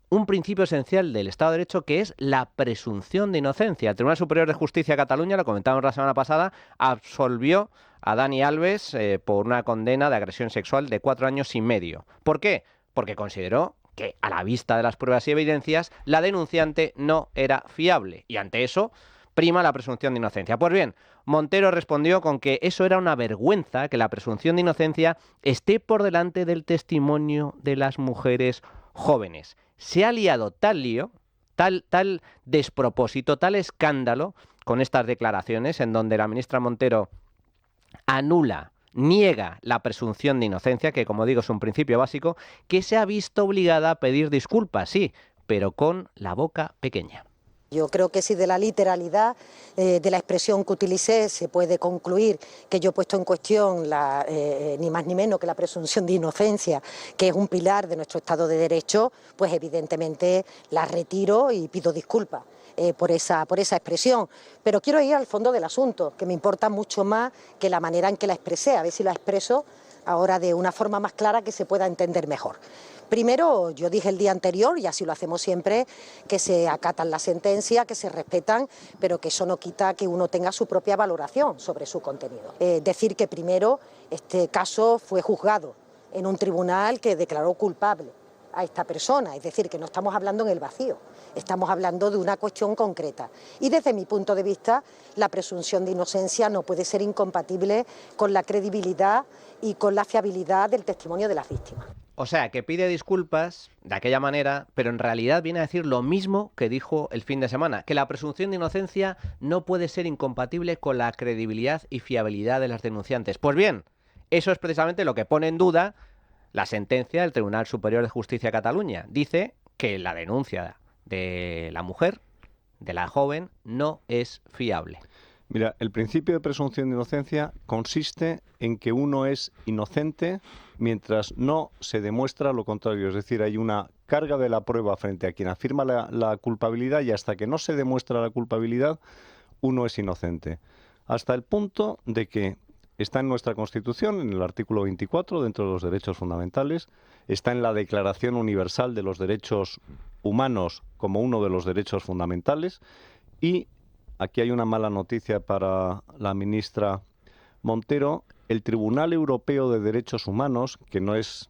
un principio esencial del Estado de Derecho, que es la presunción de inocencia. El Tribunal Superior de Justicia de Cataluña, lo comentamos la semana pasada, absolvió a Dani Alves por una condena de agresión sexual de 4 años y medio. ¿Por qué? Porque consideró que, a la vista de las pruebas y evidencias, la denunciante no era fiable. Y ante eso prima la presunción de inocencia. Pues bien, Montero respondió con que eso era una vergüenza, que la presunción de inocencia esté por delante del testimonio de las mujeres jóvenes. Se ha liado tal lío, tal despropósito, tal escándalo con estas declaraciones en donde la ministra Montero niega la presunción de inocencia, que como digo es un principio básico, que se ha visto obligada a pedir disculpas, sí, pero con la boca pequeña. Yo creo que si de la literalidad de la expresión que utilicé se puede concluir que yo he puesto en cuestión ni más ni menos que la presunción de inocencia, que es un pilar de nuestro Estado de Derecho, pues evidentemente la retiro y pido disculpas por esa expresión. Pero quiero ir al fondo del asunto, que me importa mucho más que la manera en que la expresé, a ver si la expreso ahora de una forma más clara que se pueda entender mejor. Primero, yo dije el día anterior, y así lo hacemos siempre, que se acatan las sentencias, que se respetan, pero que eso no quita que uno tenga su propia valoración sobre su contenido. Decir que primero este caso fue juzgado en un tribunal que declaró culpable a esta persona, es decir, que no estamos hablando en el vacío, estamos hablando de una cuestión concreta. Y desde mi punto de vista, la presunción de inocencia no puede ser incompatible con la credibilidad y con la fiabilidad del testimonio de las víctimas. O sea, que pide disculpas de aquella manera, pero en realidad viene a decir lo mismo que dijo el fin de semana, que la presunción de inocencia no puede ser incompatible con la credibilidad y fiabilidad de las denunciantes. Pues bien, eso es precisamente lo que pone en duda la sentencia del Tribunal Superior de Justicia de Cataluña. Dice que la denuncia de la mujer, de la joven, no es fiable. Mira, el principio de presunción de inocencia consiste en que uno es inocente mientras no se demuestra lo contrario. Es decir, hay una carga de la prueba frente a quien afirma la culpabilidad y hasta que no se demuestra la culpabilidad, uno es inocente. Hasta el punto de que está en nuestra Constitución, en el artículo 24, dentro de los derechos fundamentales, está en la Declaración Universal de los Derechos Humanos como uno de los derechos fundamentales y aquí hay una mala noticia para la ministra Montero. El Tribunal Europeo de Derechos Humanos, que no es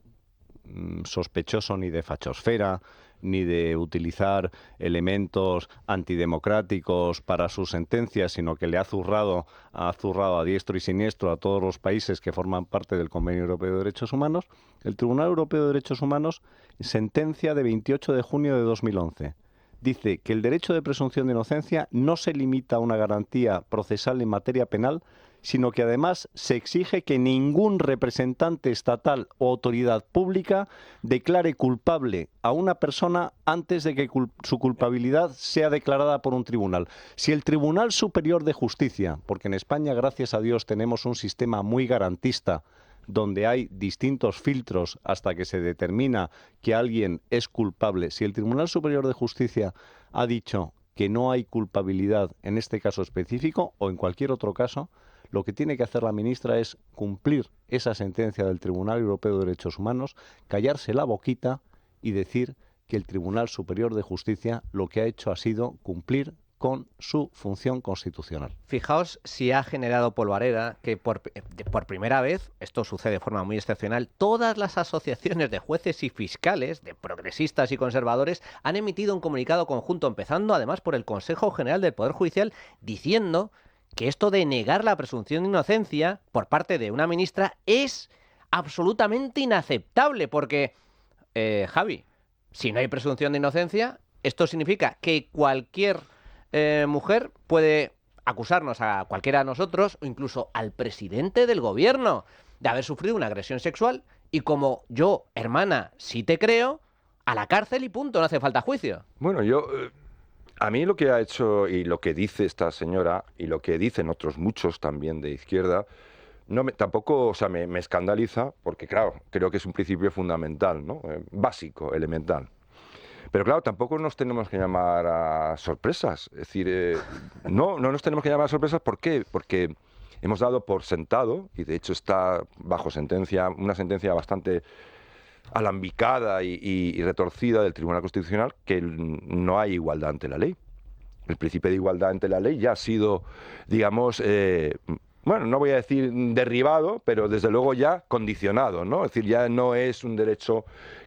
sospechoso ni de fachosfera, ni de utilizar elementos antidemocráticos para sus sentencias, sino que le ha zurrado a diestro y siniestro a todos los países que forman parte del Convenio Europeo de Derechos Humanos, el Tribunal Europeo de Derechos Humanos, sentencia de 28 de junio de 2011. Dice que el derecho de presunción de inocencia no se limita a una garantía procesal en materia penal, sino que además se exige que ningún representante estatal o autoridad pública declare culpable a una persona antes de que su culpabilidad sea declarada por un tribunal. Si el Tribunal Superior de Justicia, porque en España, gracias a Dios, tenemos un sistema muy garantista, donde hay distintos filtros hasta que se determina que alguien es culpable, si el Tribunal Superior de Justicia ha dicho que no hay culpabilidad en este caso específico o en cualquier otro caso, lo que tiene que hacer la ministra es cumplir esa sentencia del Tribunal Europeo de Derechos Humanos, callarse la boquita y decir que el Tribunal Superior de Justicia lo que ha hecho ha sido cumplir con su función constitucional. Fijaos si ha generado polvareda que por primera vez, esto sucede de forma muy excepcional, todas las asociaciones de jueces y fiscales, de progresistas y conservadores, han emitido un comunicado conjunto, empezando además por el Consejo General del Poder Judicial, diciendo que esto de negar la presunción de inocencia por parte de una ministra es absolutamente inaceptable, porque, Javi, si no hay presunción de inocencia, esto significa que cualquier mujer puede acusarnos a cualquiera de nosotros, o incluso al presidente del gobierno, de haber sufrido una agresión sexual, y como yo, hermana, sí te creo, a la cárcel y punto, no hace falta juicio. Bueno, a mí lo que ha hecho y lo que dice esta señora y lo que dicen otros muchos también de izquierda, tampoco, o sea, me escandaliza porque, claro, creo que es un principio fundamental, ¿no? Básico, elemental. Pero claro, tampoco nos tenemos que llamar a sorpresas. Es decir, no nos tenemos que llamar a sorpresas. ¿Por qué? Porque hemos dado por sentado, y de hecho está bajo sentencia, una sentencia bastante alambicada y retorcida del Tribunal Constitucional, que no hay igualdad ante la ley. El principio de igualdad ante la ley ya ha sido, digamos, bueno, no voy a decir derribado, pero desde luego ya condicionado, ¿no? Es decir, ya no es un derecho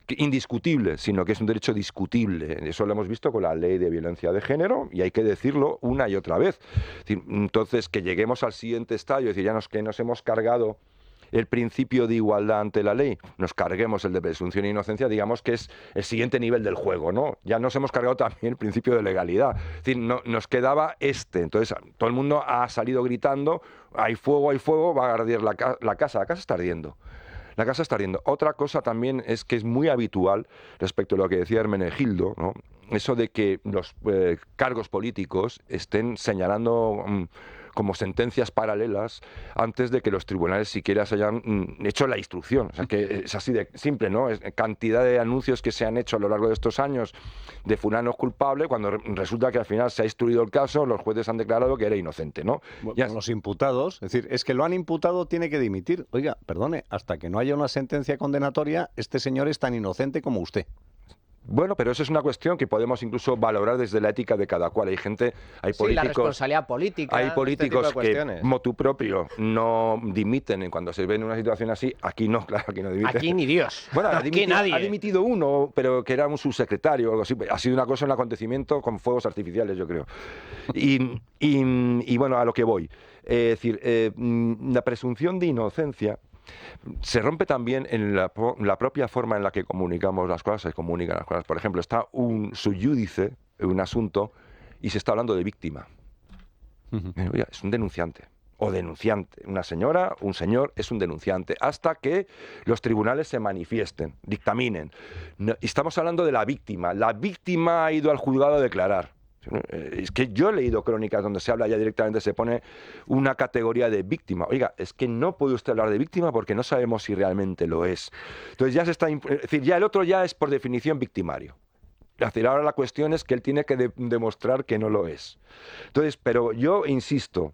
indiscutible, sino que es un derecho discutible. Eso lo hemos visto con la ley de violencia de género y hay que decirlo una y otra vez. Es decir, entonces, que lleguemos al siguiente estadio, es decir, ya que nos hemos cargado el principio de igualdad ante la ley, nos carguemos el de presunción de inocencia, digamos que es el siguiente nivel del juego, ¿no? Ya nos hemos cargado también el principio de legalidad. Es decir, nos quedaba entonces todo el mundo ha salido gritando, hay fuego, va a arder la casa está ardiendo. La casa está ardiendo. Otra cosa también es que es muy habitual, respecto a lo que decía Hermenegildo, ¿no? Eso de que los cargos políticos estén señalando como sentencias paralelas antes de que los tribunales siquiera se hayan hecho la instrucción. O sea, que es así de simple, ¿no? Es cantidad de anuncios que se han hecho a lo largo de estos años de fulano es culpable, cuando resulta que al final se ha instruido el caso, los jueces han declarado que era inocente, ¿no? Con los imputados, es decir, es que lo han imputado, tiene que dimitir. Oiga, perdone, hasta que no haya una sentencia condenatoria, este señor es tan inocente como usted. Bueno, pero eso es una cuestión que podemos incluso valorar desde la ética de cada cual. Hay políticos, la responsabilidad política. hay políticos este tipo de que, motu propio, no dimiten cuando se ven en una situación así. Aquí no, claro, aquí no dimiten. Aquí ni Dios. Bueno, aquí nadie. Ha dimitido uno, pero que era un subsecretario o algo así. Ha sido una cosa en el acontecimiento con fuegos artificiales, yo creo. Y bueno, a lo que voy. Es decir, la presunción de inocencia se rompe también en la propia forma en la que comunicamos las cosas, se comunican las cosas. Por ejemplo, está un subyúdice en un asunto y se está hablando de víctima. Oiga, es un denunciante o denunciante. Una señora, un señor es un denunciante hasta que los tribunales se manifiesten, dictaminen. Estamos hablando de la víctima. La víctima ha ido al juzgado a declarar. Es que yo he leído crónicas donde se habla ya directamente, se pone una categoría de víctima. Oiga, es que no puede usted hablar de víctima porque no sabemos si realmente lo es. Entonces ya se está, es decir, ya el otro ya es por definición victimario. Es decir, ahora la cuestión es que él tiene que demostrar que no lo es. Entonces, pero yo insisto,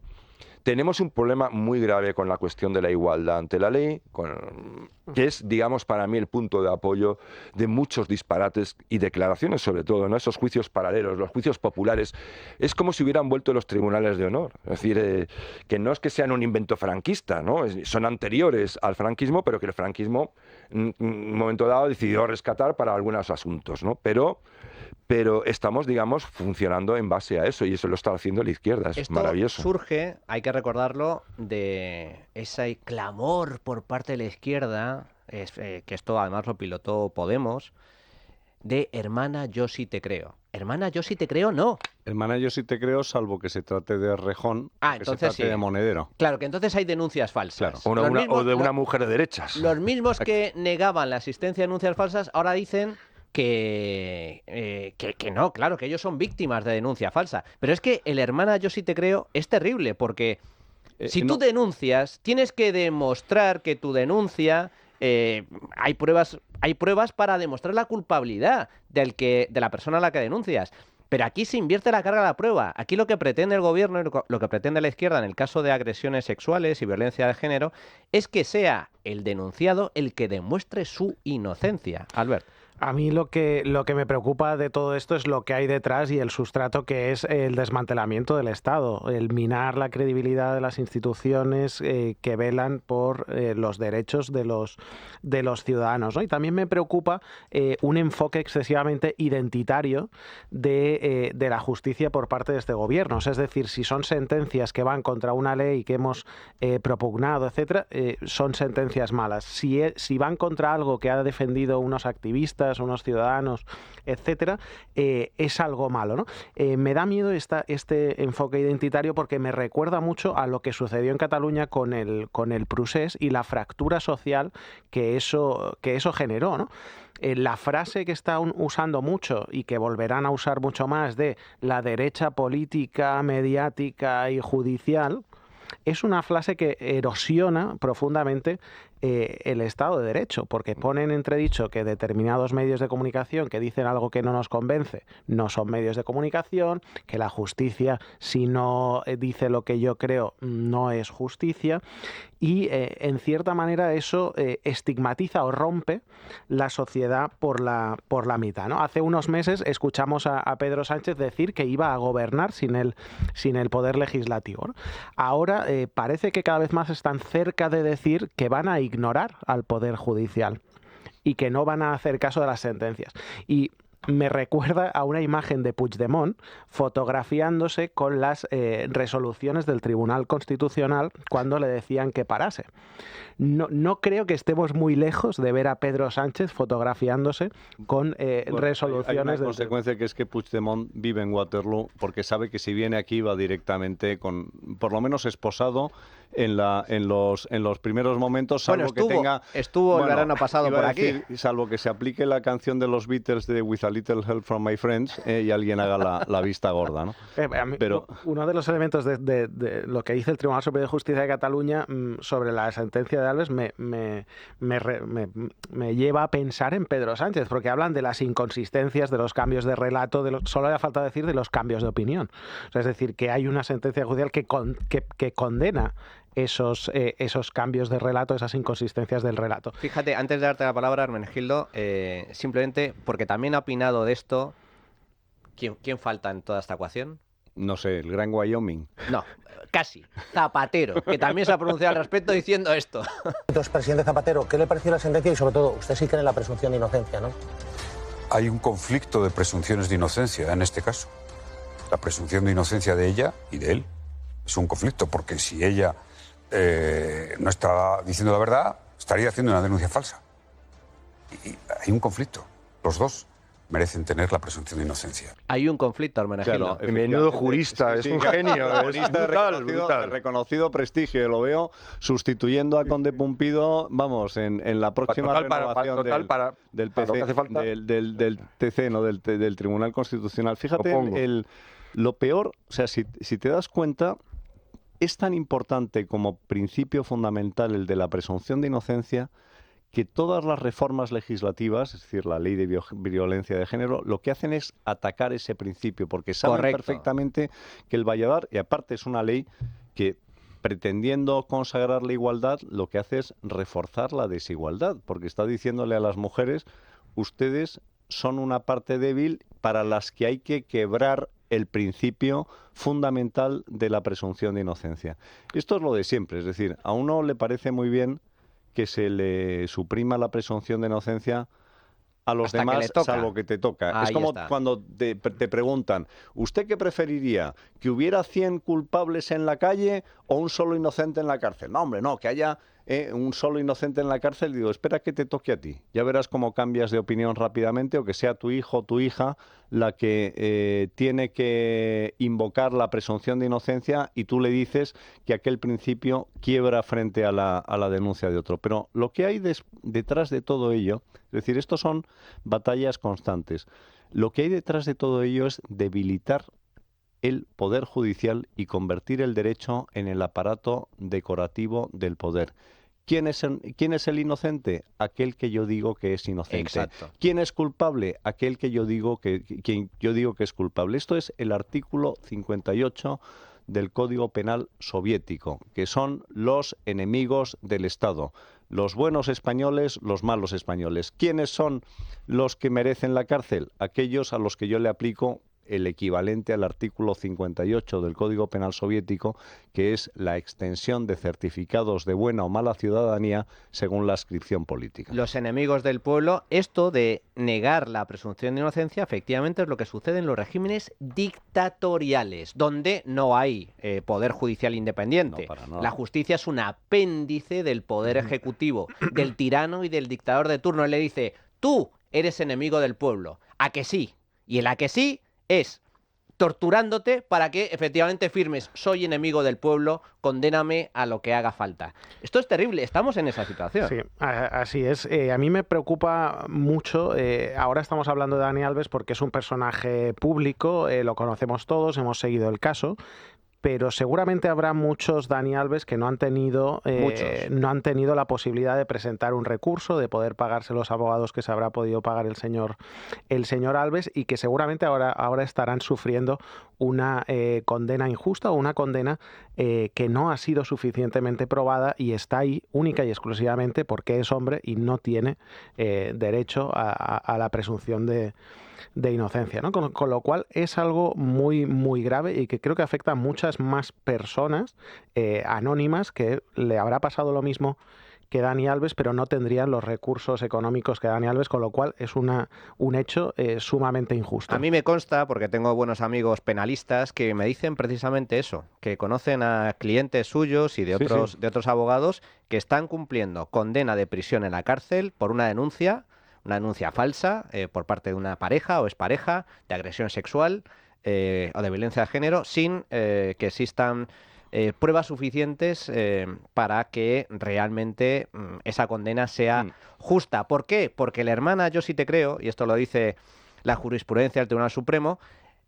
tenemos un problema muy grave con la cuestión de la igualdad ante la ley, que es, digamos, para mí el punto de apoyo de muchos disparates y declaraciones, sobre todo, ¿no? Esos juicios paralelos, los juicios populares. Es como si hubieran vuelto los tribunales de honor. Es decir, que no es que sean un invento franquista, ¿no? Son anteriores al franquismo, pero que el franquismo, en un momento dado, decidió rescatar para algunos asuntos, ¿no? Pero estamos, digamos, funcionando en base a eso, y eso lo está haciendo la izquierda, es maravilloso. Surge, hay que recordarlo, de ese clamor por parte de la izquierda, que esto además lo pilotó Podemos, de hermana, yo sí te creo. Hermana, yo sí te creo, no. Hermana, yo sí te creo, salvo que se trate de Rejón, que se trate de Monedero. Claro, que entonces hay denuncias falsas. Claro. O de una mujer de derechas. Los mismos que negaban la existencia de denuncias falsas ahora dicen que no, claro, que ellos son víctimas de denuncia falsa. Pero es que el hermana yo sí te creo es terrible, porque si tú denuncias, tienes que demostrar que tu denuncia, hay pruebas para demostrar la culpabilidad de la persona a la que denuncias. Pero aquí se invierte la carga de la prueba. Aquí lo que pretende el gobierno y lo que pretende la izquierda en el caso de agresiones sexuales y violencia de género es que sea el denunciado el que demuestre su inocencia. Albert. A mí lo que me preocupa de todo esto es lo que hay detrás y el sustrato que es el desmantelamiento del Estado, el minar la credibilidad de las instituciones que velan por los derechos de los ciudadanos, ¿no? Y también me preocupa un enfoque excesivamente identitario de la justicia por parte de este gobierno. Es decir, si son sentencias que van contra una ley que hemos propugnado, etcétera, son sentencias malas. Si van contra algo que ha defendido unos activistas, unos ciudadanos, etcétera, es algo malo, ¿no? Me da miedo este enfoque identitario porque me recuerda mucho a lo que sucedió en Cataluña con el procés y la fractura social que eso generó, ¿no? La frase que están usando mucho y que volverán a usar mucho más de la derecha política, mediática y judicial es una frase que erosiona profundamente el Estado de Derecho, porque ponen entredicho que determinados medios de comunicación que dicen algo que no nos convence no son medios de comunicación, que la justicia, si no dice lo que yo creo, no es justicia, y en cierta manera eso estigmatiza o rompe la sociedad por la mitad, ¿no? Hace unos meses escuchamos a Pedro Sánchez decir que iba a gobernar sin el poder legislativo, ¿no? Ahora ahora parece que cada vez más están cerca de decir que van a ignorar al Poder Judicial y que no van a hacer caso de las sentencias. Y me recuerda a una imagen de Puigdemont fotografiándose con las resoluciones del Tribunal Constitucional cuando le decían que parase. No creo que estemos muy lejos de ver a Pedro Sánchez fotografiándose con resoluciones. Hay una consecuencia que es que Puigdemont vive en Waterloo porque sabe que si viene aquí va directamente con, por lo menos esposado en los primeros momentos, salvo que tenga... Estuvo el verano pasado por aquí. Salvo que se aplique la canción de los Beatles de With a Little Help from My Friends y alguien haga la vista gorda, ¿no? Pero uno de los elementos de lo que dice el Tribunal Superior de Justicia de Cataluña sobre la sentencia de Alves me lleva a pensar en Pedro Sánchez, porque hablan de las inconsistencias, de los cambios de relato, solo le falta decir de los cambios de opinión. O sea, es decir, que hay una sentencia judicial que condena esos cambios de relato, esas inconsistencias del relato. Fíjate, antes de darte la palabra, Hermenegildo, simplemente porque también ha opinado de esto, ¿quién falta en toda esta ecuación? No sé, el Gran Wyoming. No, casi. Zapatero, que también se ha pronunciado al respecto diciendo esto. Entonces, presidente Zapatero, ¿qué le pareció la sentencia? Y sobre todo, usted sí cree en la presunción de inocencia, ¿no? Hay un conflicto de presunciones de inocencia en este caso. La presunción de inocencia de ella y de él es un conflicto, porque si ella no está diciendo la verdad, estaría haciendo una denuncia falsa. Y hay un conflicto. Los dos merecen tener la presunción de inocencia. Hay un conflicto, Hermenegildo. Claro, menudo jurista, es un genio, es brutal. Reconocido prestigio, lo veo sustituyendo a Conde Pumpido, vamos, en la próxima renovación del TC, no, del Tribunal Constitucional. Fíjate, lo peor, o sea, si te das cuenta, es tan importante como principio fundamental el de la presunción de inocencia, que todas las reformas legislativas, es decir, la ley de violencia de género, lo que hacen es atacar ese principio, porque saben perfectamente que él va a llevar, y aparte es una ley que, pretendiendo consagrar la igualdad, lo que hace es reforzar la desigualdad, porque está diciéndole a las mujeres, ustedes son una parte débil para las que hay que quebrar el principio fundamental de la presunción de inocencia. Esto es lo de siempre, es decir, a uno le parece muy bien que se le suprima la presunción de inocencia a los demás, salvo que te toca. Es como cuando te preguntan, ¿usted qué preferiría? ¿Que hubiera 100 culpables en la calle o un solo inocente en la cárcel? No, hombre, no, que haya un solo inocente en la cárcel. Digo, espera que te toque a ti. Ya verás cómo cambias de opinión rápidamente, o que sea tu hijo o tu hija la que tiene que invocar la presunción de inocencia y tú le dices que aquel principio quiebra frente a la denuncia de otro. Pero lo que hay detrás de todo ello, es decir, estos son batallas constantes. Lo que hay detrás de todo ello es debilitar el poder judicial y convertir el derecho en el aparato decorativo del poder. ¿Quién es el inocente? Aquel que yo digo que es inocente. Exacto. ¿Quién es culpable? Aquel que yo digo que es culpable. Esto es el artículo 58 del Código Penal soviético, que son los enemigos del Estado. Los buenos españoles, los malos españoles. ¿Quiénes son los que merecen la cárcel? Aquellos a los que yo le aplico el equivalente al artículo 58 del Código Penal soviético, que es la extensión de certificados de buena o mala ciudadanía según la adscripción política. Los enemigos del pueblo, esto de negar la presunción de inocencia, efectivamente es lo que sucede en los regímenes dictatoriales, donde no hay poder judicial independiente. No, para nada. La justicia es un apéndice del poder ejecutivo, del tirano y del dictador de turno. Él le dice, tú eres enemigo del pueblo, ¿a que sí? Y el a que sí es torturándote para que efectivamente firmes, soy enemigo del pueblo, condéname a lo que haga falta. Esto es terrible, estamos en esa situación. Sí, así es. A mí me preocupa mucho, ahora estamos hablando de Dani Alves porque es un personaje público, lo conocemos todos, hemos seguido el caso, pero seguramente habrá muchos Dani Alves que no han tenido la posibilidad de presentar un recurso, de poder pagarse los abogados que se habrá podido pagar el señor Alves, y que seguramente ahora estarán sufriendo una condena injusta o una condena que no ha sido suficientemente probada y está ahí única y exclusivamente porque es hombre y no tiene derecho a la presunción de inocencia, ¿no? Con lo cual es algo muy, muy grave y que creo que afecta a muchas más personas anónimas que le habrá pasado lo mismo que Dani Alves, pero no tendrían los recursos económicos que Dani Alves, con lo cual es un hecho sumamente injusto. A mí me consta, porque tengo buenos amigos penalistas, que me dicen precisamente eso, que conocen a clientes suyos y de otros abogados que están cumpliendo condena de prisión en la cárcel por una denuncia falsa por parte de una pareja o expareja de agresión sexual o de violencia de género, sin que existan pruebas suficientes para que realmente esa condena sea justa. ¿Por qué? Porque la hermana Yo sí te creo, y esto lo dice la jurisprudencia del Tribunal Supremo,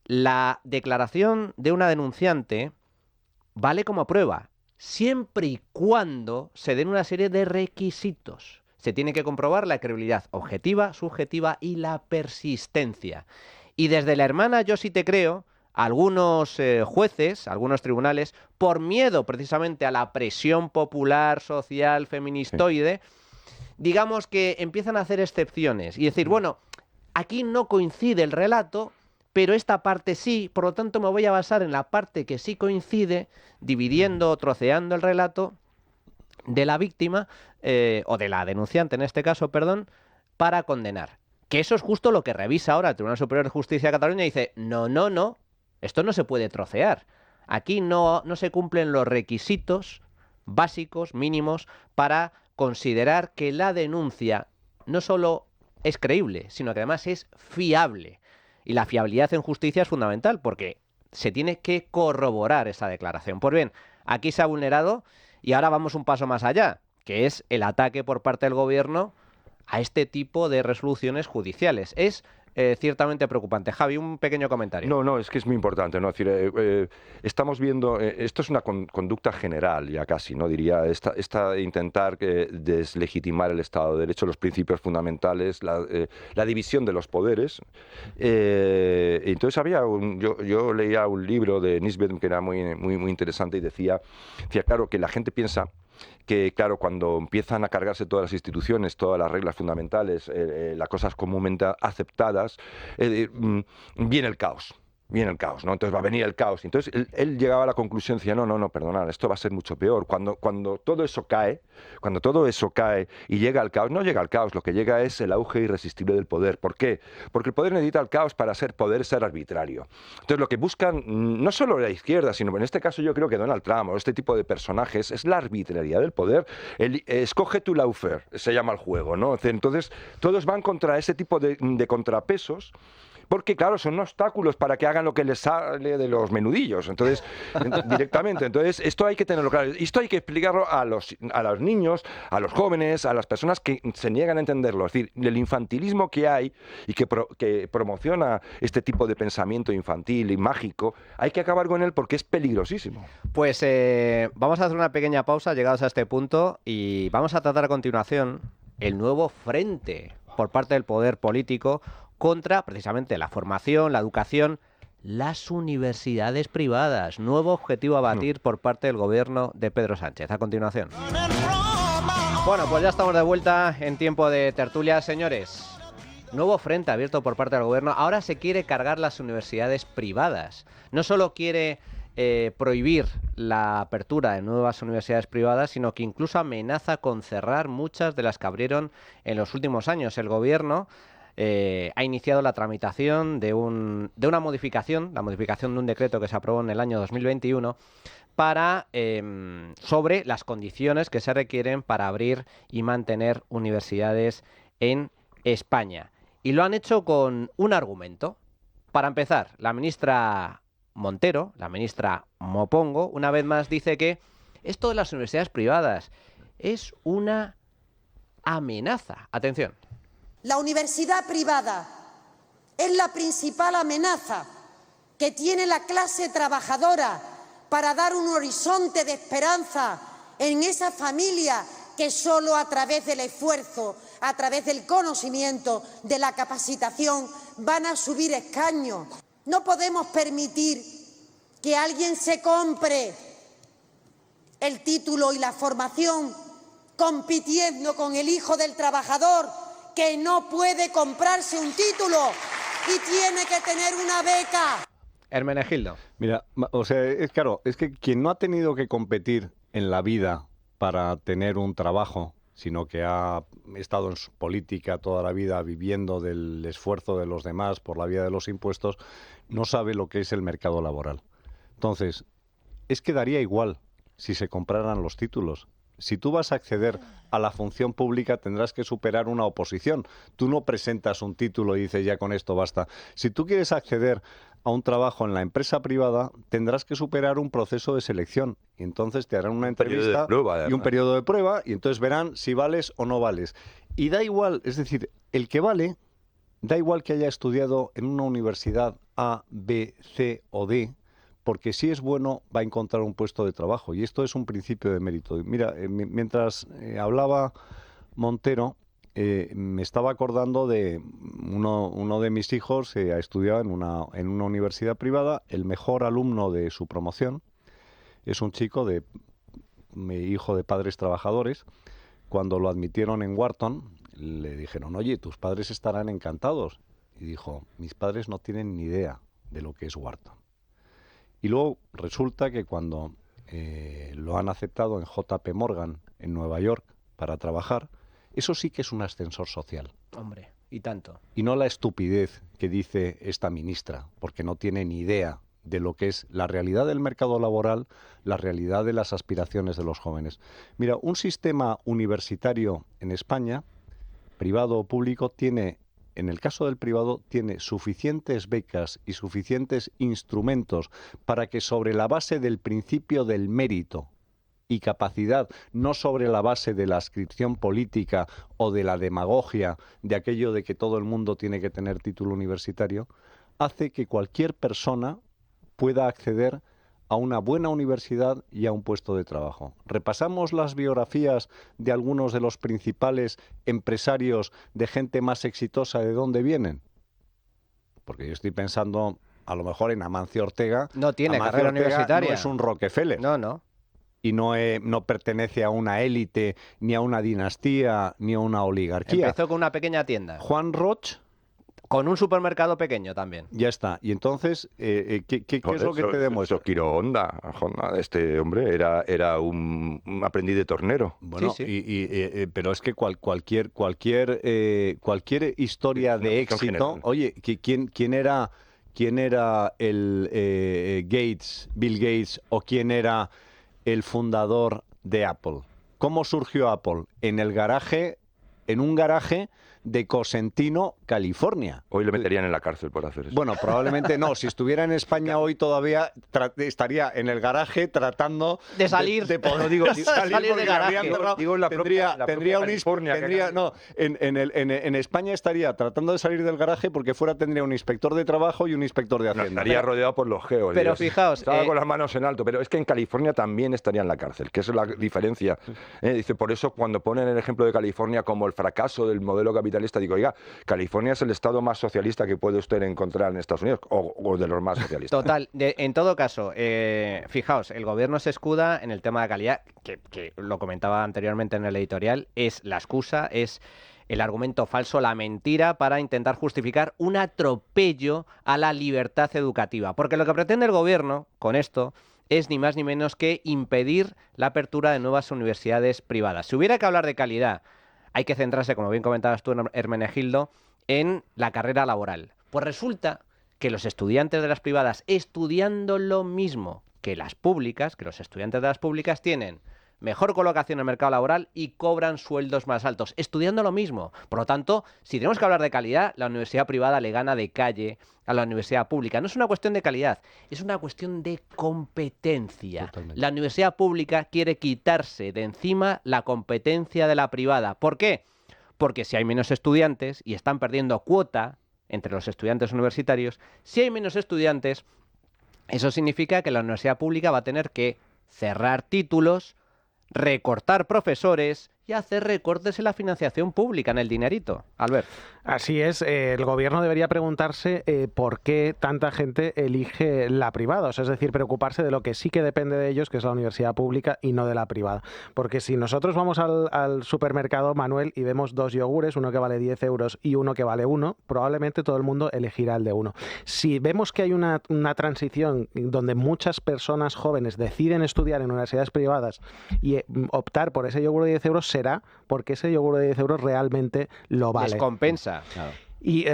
la declaración de una denunciante vale como prueba, siempre y cuando se den una serie de requisitos. Se tiene que comprobar la credibilidad objetiva, subjetiva y la persistencia. Y desde la hermana Yo sí te creo, algunos jueces, algunos tribunales, por miedo precisamente a la presión popular, social, feministoide, digamos que empiezan a hacer excepciones y decir, bueno, aquí no coincide el relato, pero esta parte sí, por lo tanto me voy a basar en la parte que sí coincide, dividiendo, troceando el relato de la víctima, o de la denunciante en este caso, perdón, para condenar. Que eso es justo lo que revisa ahora el Tribunal Superior de Justicia de Cataluña y dice, no, esto no se puede trocear. Aquí no se cumplen los requisitos básicos, mínimos, para considerar que la denuncia no solo es creíble, sino que además es fiable. Y la fiabilidad en justicia es fundamental porque se tiene que corroborar esa declaración. Pues bien, aquí se ha vulnerado y ahora vamos un paso más allá, que es el ataque por parte del gobierno a este tipo de resoluciones judiciales. Es ciertamente preocupante. Javi, un pequeño comentario. No, es que es muy importante, ¿no? Es decir, estamos viendo, esto es una conducta general ya casi, ¿no? Diría, esta intentar deslegitimar el Estado de Derecho, los principios fundamentales, la división de los poderes. Entonces yo leía un libro de Nisbet que era muy interesante y decía, claro, que la gente piensa que, claro, cuando empiezan a cargarse todas las instituciones, todas las reglas fundamentales, las cosas comúnmente aceptadas, viene el caos. ¿No? Entonces va a venir el caos. Entonces él llegaba a la conclusión, decía, no, perdonad, esto va a ser mucho peor. Cuando todo eso cae y llega al caos, no llega al caos, lo que llega es el auge irresistible del poder. ¿Por qué? Porque el poder necesita el caos para poder ser arbitrario. Entonces lo que buscan, no solo la izquierda, sino en este caso yo creo que Donald Trump o este tipo de personajes, es la arbitrariedad del poder. Escoge tu lawfare, se llama el juego, ¿no? Entonces todos van contra ese tipo de contrapesos, porque, claro, son obstáculos para que hagan lo que les sale de los menudillos, entonces, directamente. Entonces, esto hay que tenerlo claro. Y esto hay que explicarlo a los niños, a los jóvenes, a las personas que se niegan a entenderlo. Es decir, el infantilismo que hay y que promociona este tipo de pensamiento infantil y mágico, hay que acabar con él porque es peligrosísimo. Pues vamos a hacer una pequeña pausa llegados a este punto y vamos a tratar a continuación el nuevo frente por parte del poder político contra precisamente la formación, la educación, las universidades privadas. Nuevo objetivo a batir por parte del gobierno de Pedro Sánchez. A continuación. Bueno, pues ya estamos de vuelta en tiempo de tertulia, señores. Nuevo frente abierto por parte del gobierno. Ahora se quiere cargar las universidades privadas. No solo quiere prohibir la apertura de nuevas universidades privadas, sino que incluso amenaza con cerrar muchas de las que abrieron en los últimos años. El gobierno ha iniciado la tramitación de una modificación, la modificación de un decreto que se aprobó en el año 2021 sobre las condiciones que se requieren para abrir y mantener universidades en España. Y lo han hecho con un argumento. Para empezar, la ministra Montero, la ministra Mopongo, una vez más dice que esto de las universidades privadas es una amenaza. Atención. La universidad privada es la principal amenaza que tiene la clase trabajadora para dar un horizonte de esperanza en esa familia que solo a través del esfuerzo, a través del conocimiento, de la capacitación, van a subir escaños. No podemos permitir que alguien se compre el título y la formación compitiendo con el hijo del trabajador que no puede comprarse un título y tiene que tener una beca. Hermenegildo. Mira, o sea, es claro, es que quien no ha tenido que competir en la vida para tener un trabajo, sino que ha estado en su política toda la vida viviendo del esfuerzo de los demás por la vía de los impuestos, no sabe lo que es el mercado laboral. Entonces, es que daría igual si se compraran los títulos. Si tú vas a acceder a la función pública, tendrás que superar una oposición. Tú no presentas un título y dices, ya con esto basta. Si tú quieres acceder a un trabajo en la empresa privada, tendrás que superar un proceso de selección. Y entonces te harán una entrevista y un periodo de prueba, y entonces verán si vales o no vales. Y da igual, es decir, el que vale, da igual que haya estudiado en una universidad A, B, C o D, porque si es bueno va a encontrar un puesto de trabajo. Y esto es un principio de mérito. Mira, mientras hablaba Montero, me estaba acordando de uno de mis hijos, ha estudiado en una universidad privada. El mejor alumno de su promoción es un chico hijo de padres trabajadores. Cuando lo admitieron en Wharton, le dijeron, oye, tus padres estarán encantados. Y dijo, mis padres no tienen ni idea de lo que es Wharton. Y luego resulta que cuando lo han aceptado en JP Morgan, en Nueva York, para trabajar, eso sí que es un ascensor social. Hombre, y tanto. Y no la estupidez que dice esta ministra, porque no tiene ni idea de lo que es la realidad del mercado laboral, la realidad de las aspiraciones de los jóvenes. Mira, un sistema universitario en España, privado o público, en el caso del privado, tiene suficientes becas y suficientes instrumentos para que sobre la base del principio del mérito y capacidad, no sobre la base de la adscripción política o de la demagogia, de aquello de que todo el mundo tiene que tener título universitario, hace que cualquier persona pueda acceder a una buena universidad y a un puesto de trabajo. Repasamos las biografías de algunos de los principales empresarios de gente más exitosa, ¿de dónde vienen? Porque yo estoy pensando, a lo mejor, en Amancio Ortega. No tiene Amancio carrera Ortega universitaria. No es un Rockefeller. No. Y no pertenece a una élite, ni a una dinastía, ni a una oligarquía. Empezó con una pequeña tienda. Juan Roch. Con un supermercado pequeño también. Ya está. Y entonces, ¿qué es lo que te demuestra? Shokiro Honda, este hombre era un aprendiz de tornero. Bueno, sí. Pero es que cualquier historia de éxito... Oye, ¿quién era el Bill Gates, o quién era el fundador de Apple? ¿Cómo surgió Apple? En un garaje de Cosentino, California. Hoy le meterían en la cárcel por hacer eso. Bueno, probablemente no. Si estuviera en España hoy todavía estaría en el garaje tratando de salir. De poder salir del garaje. Digo en la propia California. En España estaría tratando de salir del garaje porque fuera tendría un inspector de trabajo y un inspector de Hacienda. Estaría rodeado por los geos. Pero fijaos, estaba con las manos en alto. Pero es que en California también estaría en la cárcel, que esa es la diferencia. Dice, por eso cuando ponen el ejemplo de California como el fracaso del modelo capitalista, digo, oiga, California es el estado más socialista que puede usted encontrar en Estados Unidos, o de los más socialistas. Total, en todo caso, fijaos, el gobierno se escuda en el tema de calidad, que lo comentaba anteriormente en el editorial, es la excusa, es el argumento falso, la mentira, para intentar justificar un atropello a la libertad educativa. Porque lo que pretende el gobierno con esto es ni más ni menos que impedir la apertura de nuevas universidades privadas. Si hubiera que hablar de calidad, hay que centrarse, como bien comentabas tú, Hermenegildo, en la carrera laboral. Pues resulta que los estudiantes de las privadas, estudiando lo mismo que las públicas, que los estudiantes de las públicas tienen mejor colocación en el mercado laboral y cobran sueldos más altos, estudiando lo mismo. Por lo tanto, si tenemos que hablar de calidad, la universidad privada le gana de calle a la universidad pública. No es una cuestión de calidad, es una cuestión de competencia. Totalmente. La universidad pública quiere quitarse de encima la competencia de la privada. ¿Por qué? Porque si hay menos estudiantes y están perdiendo cuota entre los estudiantes universitarios, si hay menos estudiantes, eso significa que la universidad pública va a tener que cerrar títulos, recortar profesores y hacer recortes en la financiación pública, en el dinerito. Albert. Así es, el gobierno debería preguntarse por qué tanta gente elige la privada, o sea, es decir, preocuparse de lo que sí que depende de ellos, que es la universidad pública y no de la privada. Porque si nosotros vamos al supermercado, Manuel, y vemos 2 yogures, uno que vale 10 euros y uno que vale 1, probablemente todo el mundo elegirá el de 1. Si vemos que hay una transición donde muchas personas jóvenes deciden estudiar en universidades privadas y optar por ese yogur de 10 euros, será porque ese yogur de 10 euros realmente lo vale. Les compensa. Claro. Y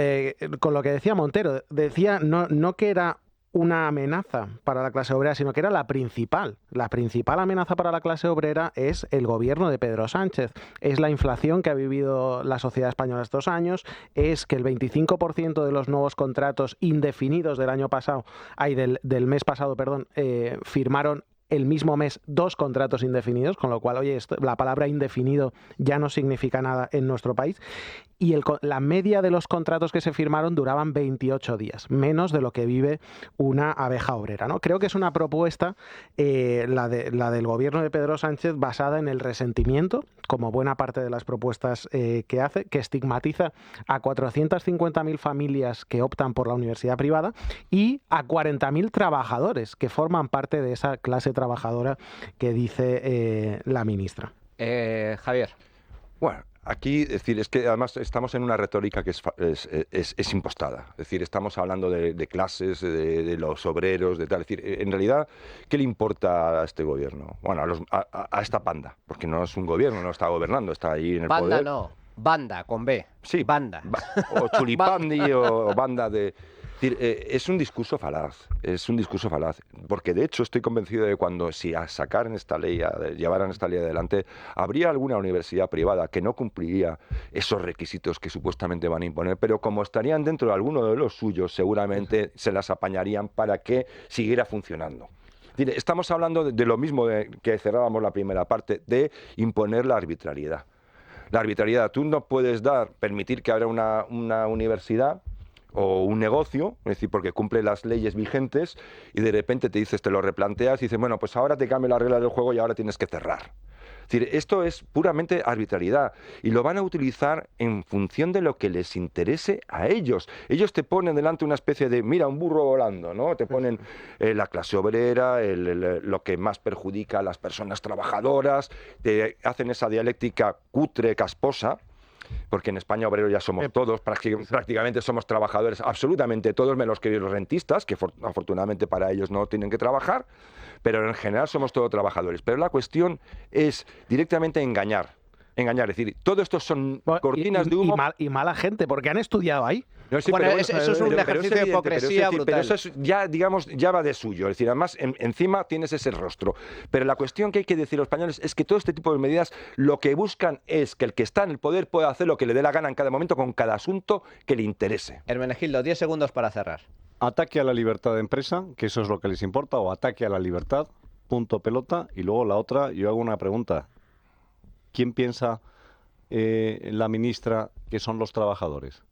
con lo que decía Montero, decía no que era una amenaza para la clase obrera, sino que era la principal. La principal amenaza para la clase obrera es el gobierno de Pedro Sánchez. Es la inflación que ha vivido la sociedad española estos años, es que el 25% de los nuevos contratos indefinidos del año pasado, del mes pasado, firmaron el mismo mes 2 contratos indefinidos, con lo cual, oye, la palabra indefinido ya no significa nada en nuestro país. Y la media de los contratos que se firmaron duraban 28 días, menos de lo que vive una abeja obrera, ¿no? Creo que es una propuesta, la del gobierno de Pedro Sánchez, basada en el resentimiento, como buena parte de las propuestas que hace, que estigmatiza a 450.000 familias que optan por la universidad privada y a 40.000 trabajadores que forman parte de esa clase trabajadora que dice la ministra. Javier. Bueno, aquí, es decir, es que además estamos en una retórica que es impostada. Es decir, estamos hablando de clases, de los obreros, de tal. Es decir, en realidad, ¿qué le importa a este gobierno? Bueno, a esta panda, porque no es un gobierno, no está gobernando, está ahí en el poder. Banda no, banda, con B. Sí, banda. O chulipandi o banda de... Es un discurso falaz, porque de hecho estoy convencido de que si llevaran esta ley adelante, habría alguna universidad privada que no cumpliría esos requisitos que supuestamente van a imponer, pero como estarían dentro de alguno de los suyos, seguramente se las apañarían para que siguiera funcionando. Estamos hablando de lo mismo que cerrábamos la primera parte, de imponer la arbitrariedad. La arbitrariedad, tú no puedes permitir que abra una universidad o un negocio, es decir, porque cumple las leyes vigentes y de repente te lo replanteas y dices, bueno, pues ahora te cambio las reglas del juego y ahora tienes que cerrar. Es decir, esto es puramente arbitrariedad y lo van a utilizar en función de lo que les interese a ellos. Ellos te ponen delante una especie de, mira, un burro volando, ¿no? Te ponen la clase obrera, lo que más perjudica a las personas trabajadoras, te hacen esa dialéctica cutre, casposa, porque en España obreros ya somos todos, prácticamente somos trabajadores, absolutamente todos, menos que los rentistas, que afortunadamente para ellos no tienen que trabajar, pero en general somos todos trabajadores. Pero la cuestión es directamente engañar, es decir, todo esto son cortinas de humo. Y mala gente, porque han estudiado ahí. No, sí, bueno, eso es un ejercicio de hipocresía brutal. Pero eso es, ya va de suyo. Es decir, además, encima tienes ese rostro. Pero la cuestión que hay que decir a los españoles es que todo este tipo de medidas lo que buscan es que el que está en el poder pueda hacer lo que le dé la gana en cada momento con cada asunto que le interese. Hermenegildo, 10 segundos para cerrar. Ataque a la libertad de empresa, que eso es lo que les importa, o ataque a la libertad, punto pelota. Y luego la otra, yo hago una pregunta. ¿Quién piensa la ministra que son los trabajadores?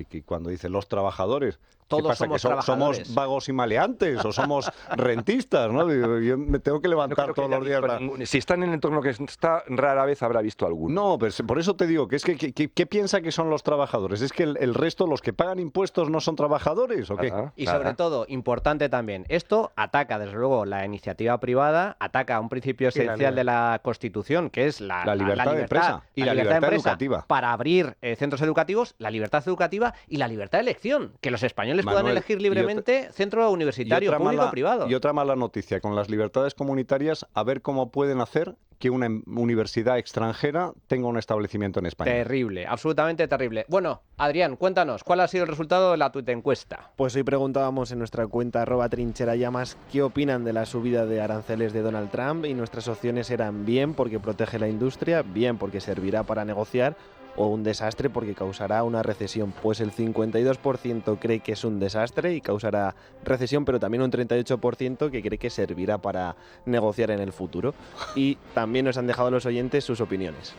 Que cuando dice los trabajadores, todos ¿qué pasa? somos ¿Que trabajadores? somos vagos y maleantes o somos rentistas? ¿No? Yo me tengo que levantar todos los días. Si está en el entorno que está, rara vez habrá visto alguno. No, pero por eso te digo, que es ¿qué piensa que son los trabajadores? ¿Es que el resto, los que pagan impuestos, no son trabajadores o qué? Y sobre todo, importante también, esto ataca desde luego la iniciativa privada, ataca a un principio esencial de la Constitución, que es la libertad de empresa y la libertad educativa. Para abrir centros educativos, la libertad educativa y la libertad de elección, que los españoles puedan elegir libremente centro universitario, público o privado. Y otra mala noticia, con las libertades comunitarias, a ver cómo pueden hacer que una universidad extranjera tenga un establecimiento en España. Terrible, absolutamente terrible. Bueno, Adrián, cuéntanos, ¿cuál ha sido el resultado de la tuitencuesta? Pues hoy preguntábamos en nuestra cuenta @trincherallamas qué opinan de la subida de aranceles de Donald Trump, y nuestras opciones eran bien porque protege la industria, bien porque servirá para negociar, o un desastre porque causará una recesión. Pues el 52% cree que es un desastre y causará recesión, pero también un 38% que cree que servirá para negociar en el futuro. Y también nos han dejado los oyentes sus opiniones.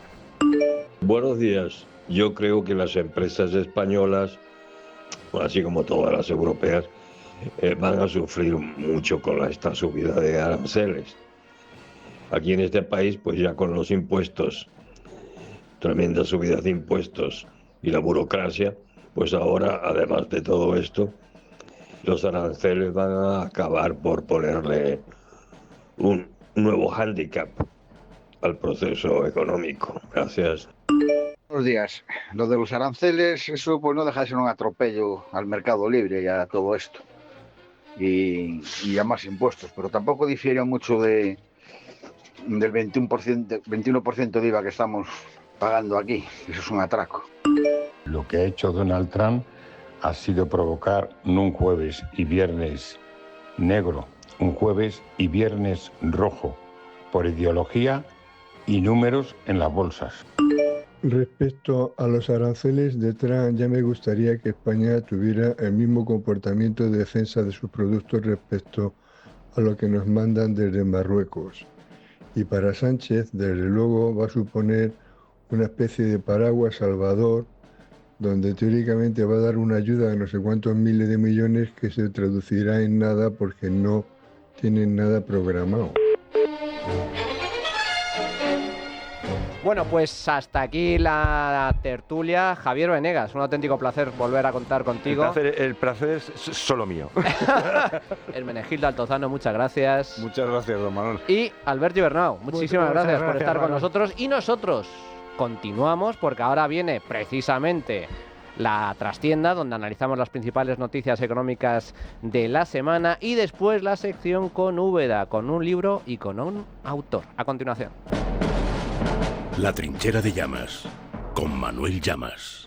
Buenos días. Yo creo que las empresas españolas, así como todas las europeas, van a sufrir mucho con esta subida de aranceles. Aquí en este país, pues ya con los impuestos tremendas subidas de impuestos y la burocracia, pues ahora, además de todo esto, los aranceles van a acabar por ponerle un nuevo hándicap al proceso económico. Gracias. Buenos días. Lo de los aranceles, eso pues no deja de ser un atropello al mercado libre y a todo esto. Y a más impuestos, pero tampoco difiere mucho del 21% de IVA que estamos pagando aquí. Eso es un atraco. Lo que ha hecho Donald Trump ha sido provocar no un jueves y viernes negro, un jueves y viernes rojo, por ideología y números en las bolsas. Respecto a los aranceles de Trump, ya me gustaría que España tuviera el mismo comportamiento de defensa de sus productos respecto a lo que nos mandan desde Marruecos. Y para Sánchez, desde luego, va a suponer una especie de paraguas salvador, donde teóricamente va a dar una ayuda de no sé cuántos miles de millones que se traducirá en nada porque no tienen nada programado. Bueno, pues hasta aquí la tertulia. Javier Venegas, un auténtico placer volver a contar contigo. El placer es solo mío. Hermenegildo Altozano, muchas gracias. Muchas gracias, don Manuel. Y Albert Gibernau, muchísimas gracias por estar con Manuel. nosotros. Y nosotros continuamos porque ahora viene precisamente la trastienda, donde analizamos las principales noticias económicas de la semana, y después la sección con Úbeda, con un libro y con un autor. A continuación. La trinchera de Llamas, con Manuel Llamas.